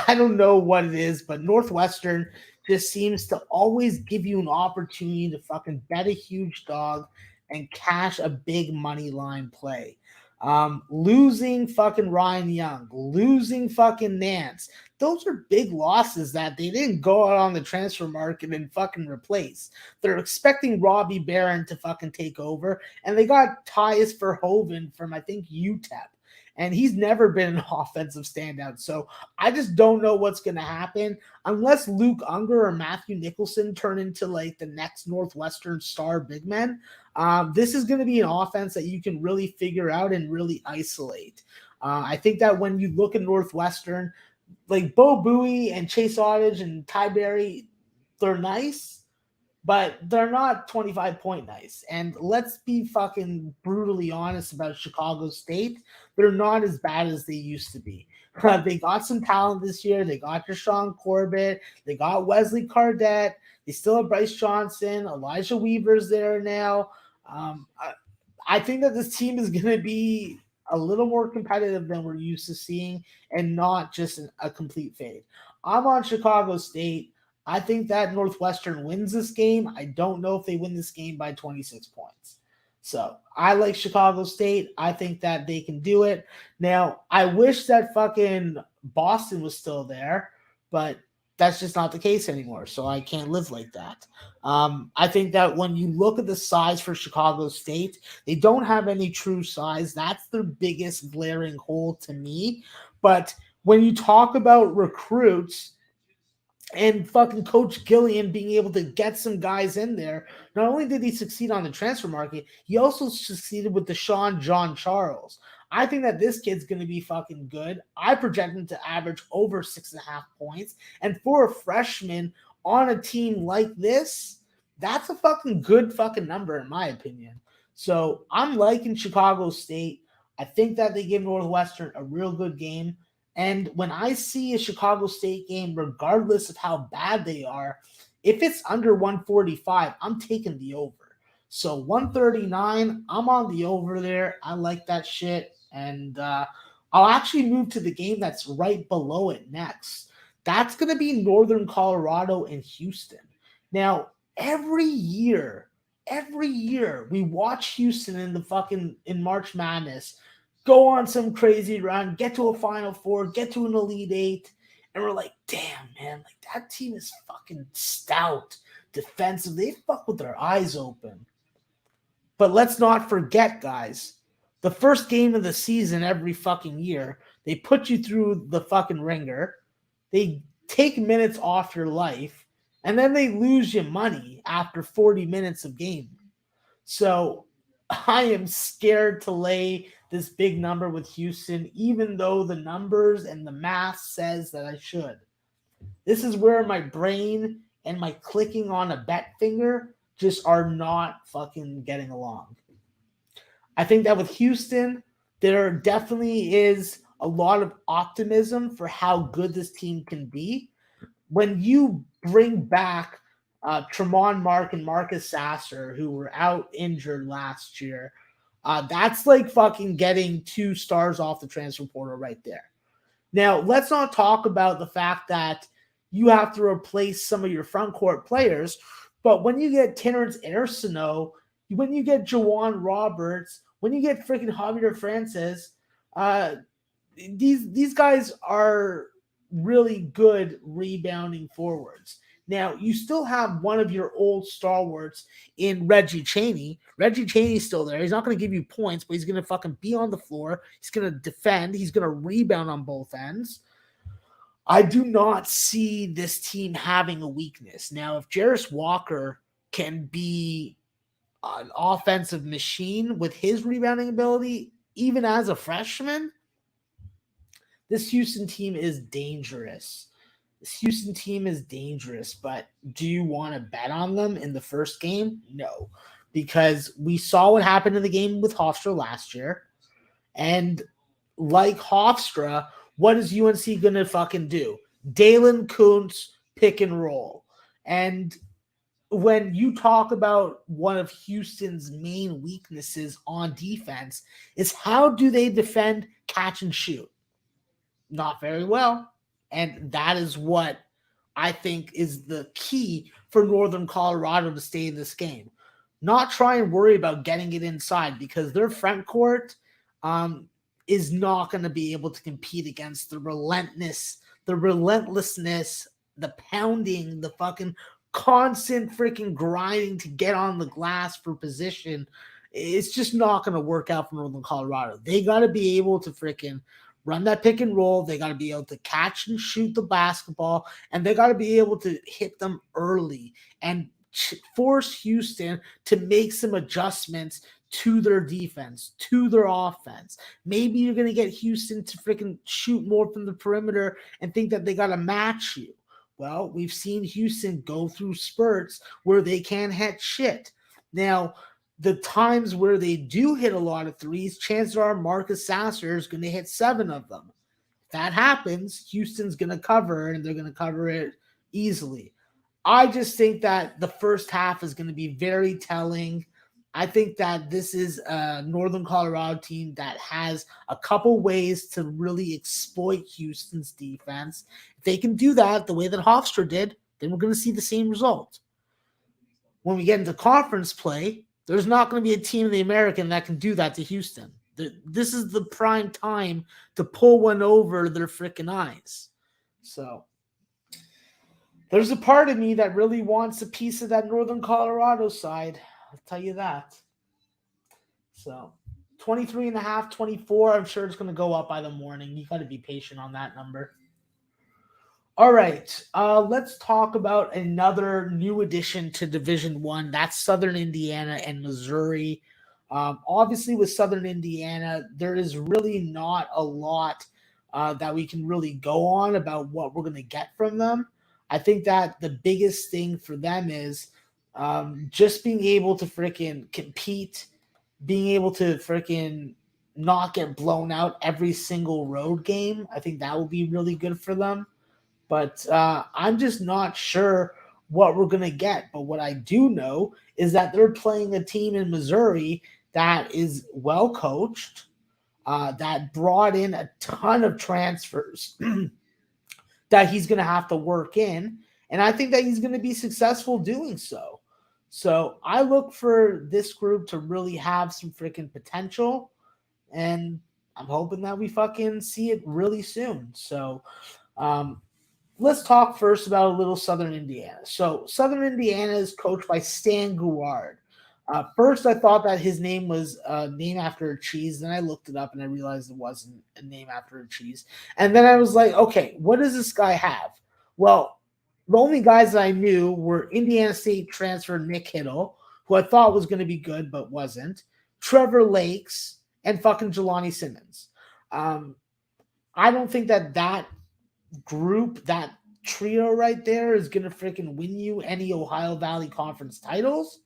don't know what it is, but Northwestern just seems to always give you an opportunity to fucking bet a huge dog and cash a big money line play. Losing fucking Ryan Young, losing fucking Nance. Those are big losses that they didn't go out on the transfer market and fucking replace. They're expecting Robbie Barron to fucking take over, and they got Tyus Verhoeven from, I think, UTEP. and he's never been an offensive standout. So I just don't know what's going to happen unless Luke Unger or Matthew Nicholson turn into like the next Northwestern star big men. This is going to be an offense that you can really figure out and really isolate. I think that when you look at Northwestern, like Bo Bowie and Chase Ottage and Ty Berry, they're nice, but they're not 25-point nice. And let's be fucking brutally honest about Chicago State. They're not as bad as they used to be. They got some talent this year. They got Deshaun Corbett. They got Wesley Cardette. They still have Bryce Johnson. Elijah Weaver's there now. I think that this team is going to be a little more competitive than we're used to seeing and not just a complete fade. I'm on Chicago State. I think that Northwestern wins this game. I don't know if they win this game by 26 points. So I like Chicago State. I think that they can do it. Now, I wish that fucking Boston was still there, but that's just not the case anymore. So I can't live like that. I think that when you look at the size for Chicago State, they don't have any true size. That's their biggest glaring hole to me. But when you talk about recruits, and fucking Coach Gillian being able to get some guys in there, not only did he succeed on the transfer market, he also succeeded with Deshaun John Charles. I think that this kid's going to be fucking good. I project him to average over 6.5 points. And for a freshman on a team like this, that's a fucking good fucking number in my opinion. So I'm liking Chicago State. I think that they give Northwestern a real good game. And when I see a Chicago State game, regardless of how bad they are, if it's under 145, I'm taking the over. So 139, I'm on the over there. I like that shit. And I'll actually move to the game that's right below it next. That's going to be Northern Colorado and Houston. Now, every year, we watch Houston in March Madness go on some crazy run, get to a Final Four, get to an Elite Eight, and we're like, damn, man, like that team is fucking stout defensive. They fuck with their eyes open. But let's not forget, guys, the first game of the season every fucking year, they put you through the fucking ringer, they take minutes off your life, and then they lose you money after 40 minutes of game. So I am scared to lay this big number with Houston, even though the numbers and the math says that I should. This is where my brain and my clicking on a bet finger just are not fucking getting along. I think that with Houston, there definitely is a lot of optimism for how good this team can be. When you bring back Tremont Mark and Marcus Sasser, who were out injured last year, that's like fucking getting 2 stars off the transfer portal right there. Now, let's not talk about the fact that you have to replace some of your front court players, but when you get Terrence Arsenault, when you get Jawan Roberts, when you get freaking Javier Francis, these guys are really good rebounding forwards. Now, you still have one of your old stalwarts in Reggie Chaney. Reggie Chaney's still there. He's not going to give you points, but he's going to fucking be on the floor. He's going to defend. He's going to rebound on both ends. I do not see this team having a weakness. Now, if Jarris Walker can be an offensive machine with his rebounding ability, even as a freshman, this Houston team is dangerous. This Houston team is dangerous, but do you want to bet on them in the first game? No, because we saw what happened in the game with Hofstra last year. And like Hofstra, what is UNC going to fucking do? Dalen Kuntz pick and roll. And when you talk about one of Houston's main weaknesses on defense is how do they defend catch and shoot? Not very well. And that is what I think is the key for Northern Colorado to stay in this game. Not try and worry about getting it inside because their front court is not going to be able to compete against the relentlessness, the pounding, the fucking constant freaking grinding to get on the glass for position It's just not going to work out for Northern Colorado. They got to be able to freaking run that pick and roll. They got to be able to catch and shoot the basketball, and they got to be able to hit them early and force Houston to make some adjustments to their defense, to their offense. Maybe you're going to get Houston to freaking shoot more from the perimeter and think that they got to match you. Well, we've seen Houston go through spurts where they can't hit shit. Now, the times where they do hit a lot of threes, chances are Marcus Sasser is going to hit 7 of them. If that happens, Houston's going to cover, and they're going to cover it easily. I just think that the first half is going to be very telling. I think that this is a Northern Colorado team that has a couple ways to really exploit Houston's defense. If they can do that the way that Hofstra did, then we're going to see the same result. When we get into conference play, there's not going to be a team in the American that can do that to Houston. This is the prime time to pull one over their freaking eyes. So there's a part of me that really wants a piece of that Northern Colorado side. I'll tell you that. So 23.5, 24, I'm sure it's going to go up by the morning. You got to be patient on that number. All right, let's talk about another new addition to Division One. That's Southern Indiana and Missouri. Obviously, with Southern Indiana, there is really not a lot that we can really go on about what we're going to get from them. I think that the biggest thing for them is just being able to freaking compete, being able to freaking not get blown out every single road game. I think that will be really good for them. But I'm just not sure what we're going to get. But what I do know is that they're playing a team in Missouri that is well coached, that brought in a ton of transfers that he's going to have to work in. And I think that he's going to be successful doing so. So I look for this group to really have some freaking potential. And I'm hoping that we fucking see it really soon. So, let's talk first about a little Southern Indiana. So Southern Indiana is coached by Stan Gouard. First, I thought that his name was named after a cheese. Then I looked it up and I realized it wasn't a name after a cheese. And then I was like, okay, what does this guy have? Well, the only guys that I knew were Indiana State transfer Nick Hittle, who I thought was going to be good but wasn't, Trevor Lakes, and fucking Jelani Simmons. I don't think that group, that trio right there is going to freaking win you any Ohio Valley Conference titles.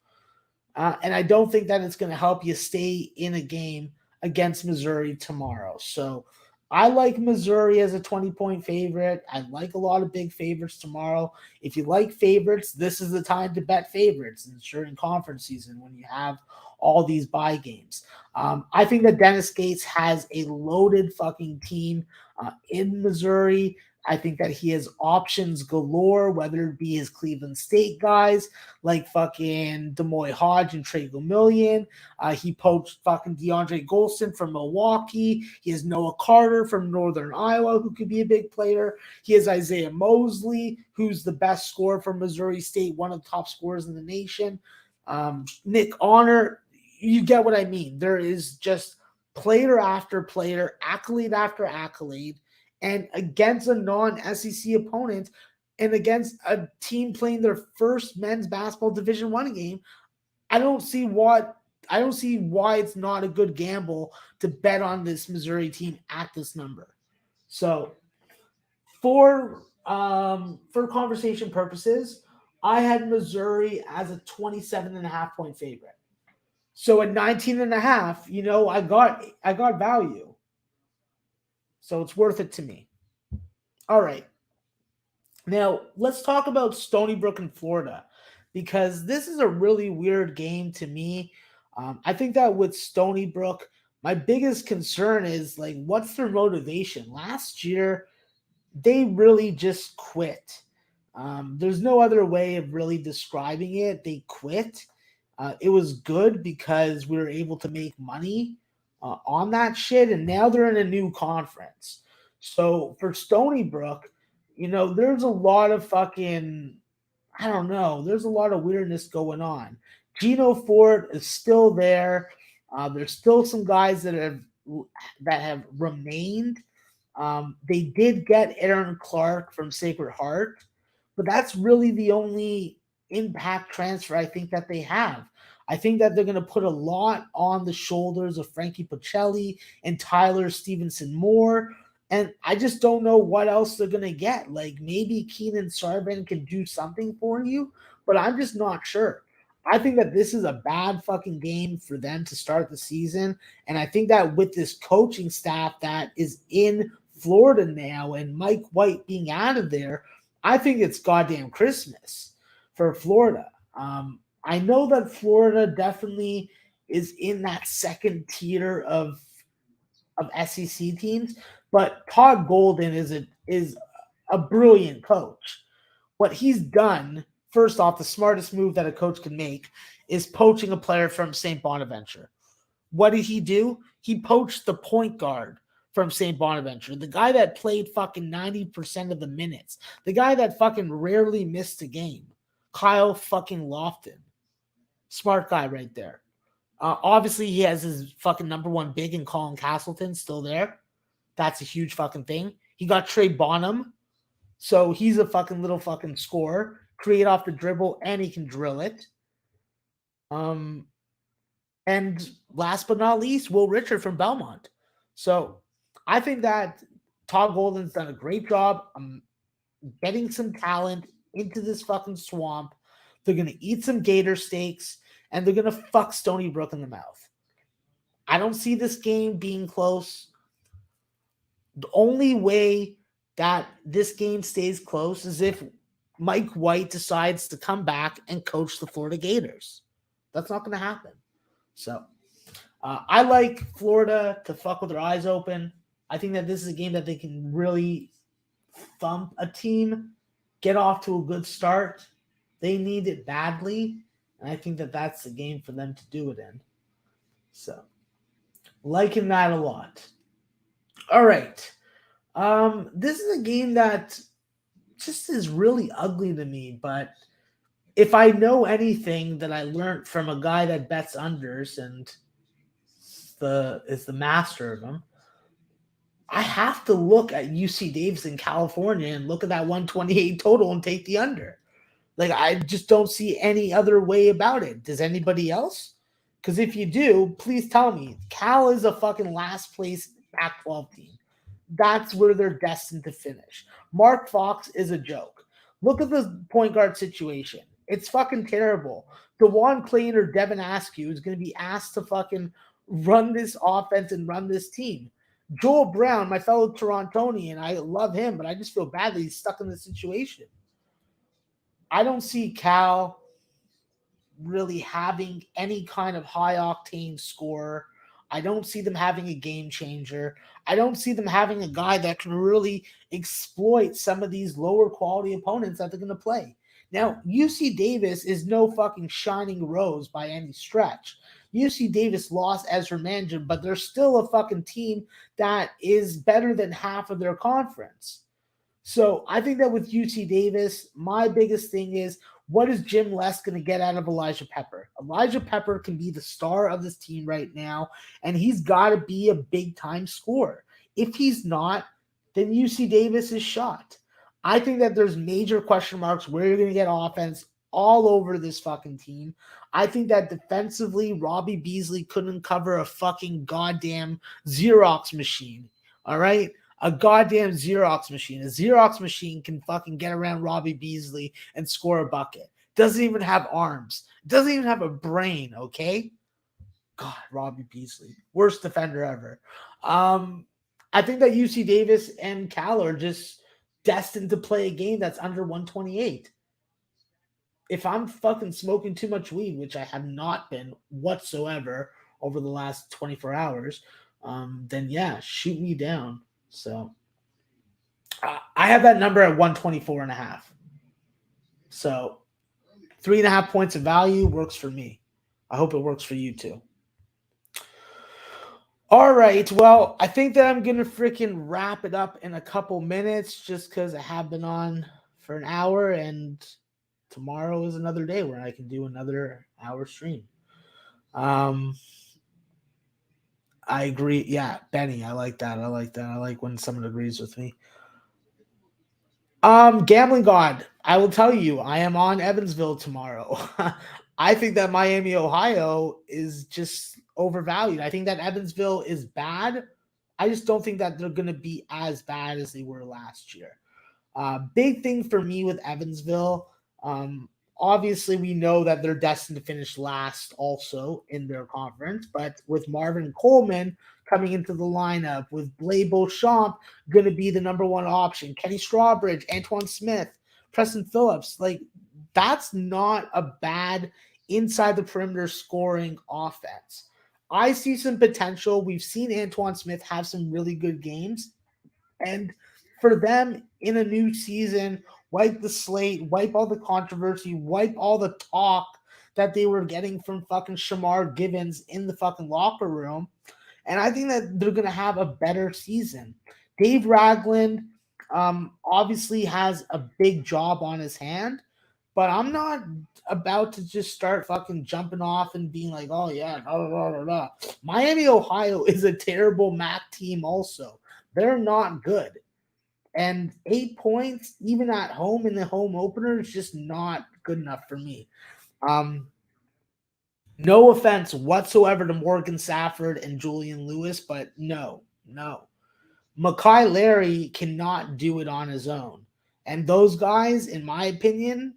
And I don't think that it's going to help you stay in a game against Missouri tomorrow. So I like Missouri as a 20-point favorite. I like a lot of big favorites tomorrow. If you like favorites, this is the time to bet favorites during conference season when you have all these bye games. I think that Dennis Gates has a loaded fucking team in Missouri. I think that he has options galore, whether it be his Cleveland State guys like fucking Demoy Hodge and Trey Gomillion. He poached fucking DeAndre Golston from Milwaukee. He has Noah Carter from Northern Iowa, who could be a big player. He has Isaiah Mosley, who's the best scorer from Missouri State, one of the top scorers in the nation. Nick Honor, you get what I mean. There is just player after player, accolade after accolade. And against a non-SEC opponent and against a team playing their first men's basketball Division I game, I don't see why it's not a good gamble to bet on this Missouri team at this number. So for conversation purposes, I had Missouri as a 27.5-point favorite. So at 19.5, I got value. So it's worth it to me. All right. Now, let's talk about Stony Brook in Florida, because this is a really weird game to me. I think that with Stony Brook, my biggest concern is, like, what's their motivation? Last year, they really just quit. There's no other way of really describing it. They quit. It was good because we were able to make money on that shit, and now they're in a new conference. So for Stony Brook, there's a lot of fucking, I don't know, there's a lot of weirdness going on. Geno Ford is still there. There's still some guys that have remained. They did get Aaron Clark from Sacred Heart, but that's really the only impact transfer I think that they have. I think that they're going to put a lot on the shoulders of Frankie Pacelli and Tyler Stevenson Moore. And I just don't know what else they're going to get. Like maybe Keenan Sarban can do something for you, but I'm just not sure. I think that this is a bad fucking game for them to start the season. And I think that with this coaching staff that is in Florida now and Mike White being out of there, I think it's goddamn Christmas for Florida. I know that Florida definitely is in that second tier of SEC teams, but Todd Golden is a brilliant coach. What he's done, first off, the smartest move that a coach can make is poaching a player from St. Bonaventure. What did he do? He poached the point guard from St. Bonaventure, the guy that played fucking 90% of the minutes, the guy that fucking rarely missed a game, Kyle fucking Lofton. Smart guy right there. Obviously, he has his fucking number one big in Colin Castleton still there. That's a huge fucking thing. He got Trey Bonham, so he's a fucking little fucking scorer, create off the dribble, and he can drill it. And last but not least, Will Richard from Belmont. So I think that Todd Golden's done a great job getting some talent into this fucking swamp. They're going to eat some gator steaks, and they're going to fuck Stony Brook in the mouth. I don't see this game being close. The only way that this game stays close is if Mike White decides to come back and coach the Florida Gators. That's not going to happen. So I like Florida to fuck with their eyes open. I think that this is a game that they can really thump a team, get off to a good start. They need it badly, and I think that that's the game for them to do it in. So, liking that a lot. All right. This is a game that just is really ugly to me, but if I know anything that I learned from a guy that bets unders and is the master of them, I have to look at UC Davis in California and look at that 128 total and take the under. Like, I just don't see any other way about it. Does anybody else? Because if you do, please tell me. Cal is a fucking last place Pac-12 team. That's where they're destined to finish. Mark Fox is a joke. Look at the point guard situation. It's fucking terrible. DeJuan Clayton or Devin Askew is going to be asked to fucking run this offense and run this team. Joel Brown, my fellow Torontonian, I love him, but I just feel bad that he's stuck in this situation. I don't see Cal really having any kind of high-octane scorer. I don't see them having a game changer. I don't see them having a guy that can really exploit some of these lower quality opponents that they're going to play. Now, UC Davis is no fucking shining rose by any stretch. UC Davis lost Ezra Mansion, but they're still a fucking team that is better than half of their conference. So I think that with UC Davis, my biggest thing is, what is Jim Les going to get out of Elijah Pepper? Elijah Pepper can be the star of this team right now, and he's got to be a big-time scorer. If he's not, then UC Davis is shot. I think that there's major question marks where you're going to get offense all over this fucking team. I think that defensively, Robbie Beasley couldn't cover a fucking goddamn Xerox machine, all right? A goddamn Xerox machine. A Xerox machine can fucking get around Robbie Beasley and score a bucket. Doesn't even have arms. Doesn't even have a brain, okay? God, Robbie Beasley. Worst defender ever. I think that UC Davis and Cal are just destined to play a game that's under 128. If I'm fucking smoking too much weed, which I have not been whatsoever over the last 24 hours, then yeah, shoot me down. So I have that number at 124.5. So 3.5 points of value works for me. I hope it works for you too. All right. Well, I think that I'm going to freaking wrap it up in a couple minutes just because I have been on for an hour and tomorrow is another day where I can do another hour stream. Um, I agree. Yeah, Benny, I like that. I like that. I like when someone agrees with me. Gambling God, I will tell you, I am on Evansville tomorrow. I think that Miami, Ohio is just overvalued. I think that Evansville is bad. I just don't think that they're going to be as bad as they were last year. Big thing for me with Evansville. Um, Obviously, we know that they're destined to finish last also in their conference, but with Marvin Coleman coming into the lineup, with Blake Beauchamp going to be the number one option, Kenny Strawbridge, Antoine Smith, Preston Phillips, like that's not a bad inside the perimeter scoring offense. I see some potential. We've seen Antoine Smith have some really good games. And for them in a new season, wipe the slate, wipe all the controversy, wipe all the talk that they were getting from fucking Shamar Givens in the fucking locker room. And I think that they're going to have a better season. Dave Ragland obviously has a big job on his hand, but I'm not about to just start fucking jumping off and being like, oh, yeah, blah, blah, blah, blah. Miami, Ohio is a terrible MAC team also. They're not good. And 8 points, even at home in the home opener, is just not good enough for me. No offense whatsoever to Morgan Safford and Julian Lewis, but no. Makai Larry cannot do it on his own. And those guys, in my opinion,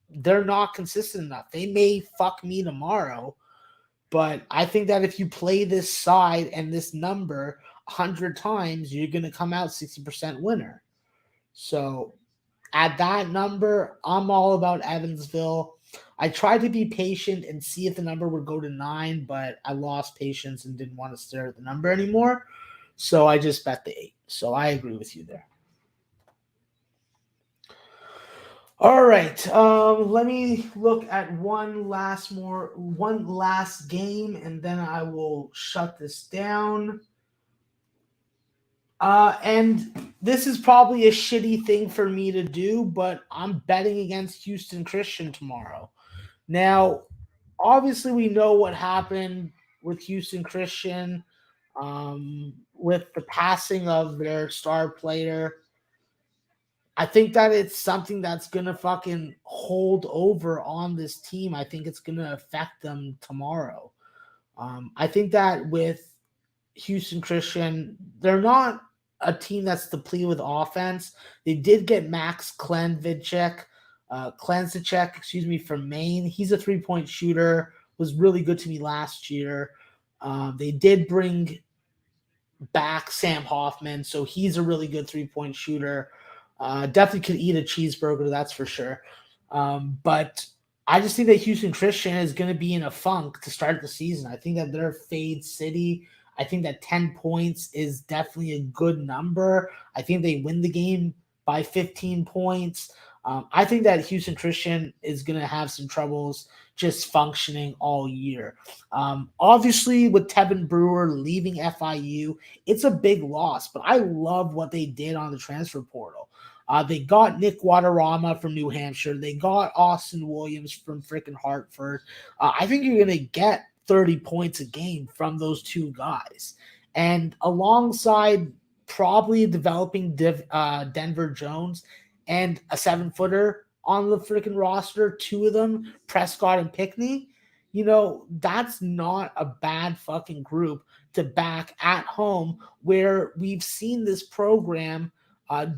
they're not consistent enough. They may fuck me tomorrow, but I think that if you play this side and this number 100 times, you're going to come out 60% winner. So at that number, I'm all about Evansville. I tried to be patient and see if the number would go to 9, but I lost patience and didn't want to stare at the number anymore. So I just bet the 8. So I agree with you there. All right. Let me look at one last game, and then I will shut this down. And this is probably a shitty thing for me to do, but I'm betting against Houston Christian tomorrow. Now, obviously, we know what happened with Houston Christian, with the passing of their star player. I think that it's something that's going to fucking hold over on this team. I think it's going to affect them tomorrow. I think that with Houston Christian, they're not a team that's depleted with offense. They did get Max Klenzacek, from Maine. He's a 3-point shooter, was really good to me last year. They did bring back Sam Hoffman, so he's a really good 3-point shooter. Definitely could eat a cheeseburger, that's for sure. But I just think that Houston Christian is going to be in a funk to start the season. I think that they're Fade City. I think that 10 points is definitely a good number. I think they win the game by 15 points. I think that Houston Christian is going to have some troubles just functioning all year. Obviously, with Tevin Brewer leaving FIU, it's a big loss, but I love what they did on the transfer portal. They got Nick Guadarrama from New Hampshire. They got Austin Williams from freaking Hartford. I think you're going to get 30 points a game from those two guys. And alongside probably developing Denver Jones and a 7-footer on the freaking roster, 2 of them, Prescott and Pickney, that's not a bad fucking group to back at home, where we've seen this program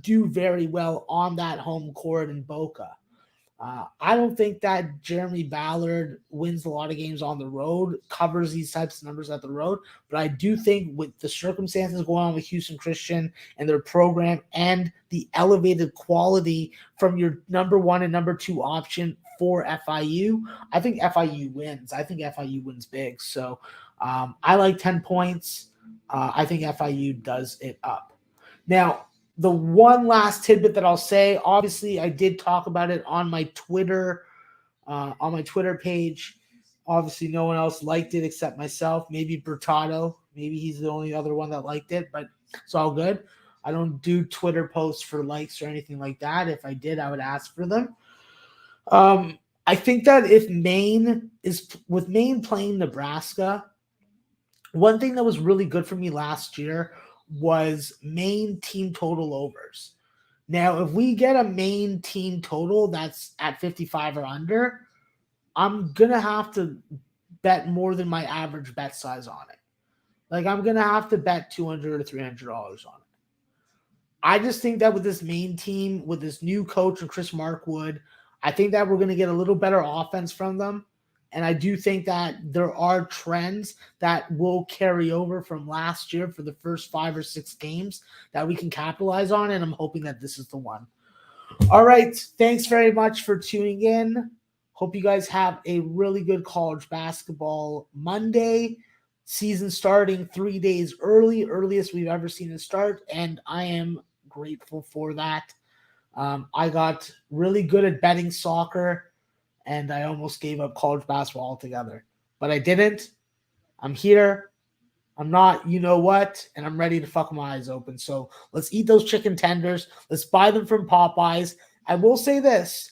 do very well on that home court in Boca. I don't think that Jeremy Ballard wins a lot of games on the road, covers these types of numbers at the road, but I do think with the circumstances going on with Houston Christian and their program and the elevated quality from your number 1 and number 2 option for FIU, I think FIU wins. I think FIU wins big. So I like 10 points. I think FIU does it up. Now, the one last tidbit that I'll say, obviously, I did talk about it on my Twitter page. Obviously, no one else liked it except myself. Maybe Bertado. Maybe he's the only other one that liked it, but it's all good. I don't do Twitter posts for likes or anything like that. If I did, I would ask for them. I think that if Maine is with Maine playing Nebraska, one thing that was really good for me last year was Maine team total overs. Now, if we get a Maine team total that's at 55 or under, I'm gonna have to bet more than my average bet size on it. Like I'm gonna have to bet $200 or $300 on it. I just think that with this Maine team, with this new coach and Chris Markwood, I think that we're going to get a little better offense from them. And I do think that there are trends that will carry over from last year for the first 5 or 6 games that we can capitalize on. And I'm hoping that this is the one. All right. Thanks very much for tuning in. Hope you guys have a really good college basketball Monday. Season starting 3 days early, earliest we've ever seen it start. And I am grateful for that. I got really good at betting soccer, and I almost gave up college basketball altogether. But I didn't. I'm here. I'm not, you know what, and I'm ready to fuck my eyes open. So let's eat those chicken tenders. Let's buy them from Popeyes. I will say this.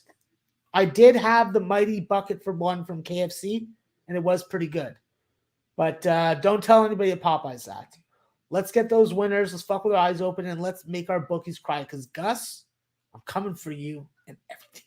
I did have the mighty bucket for one from KFC, and it was pretty good. But don't tell anybody at Popeyes that. Let's get those winners. Let's fuck with our eyes open, and let's make our bookies cry. Because, Gus, I'm coming for you and everything.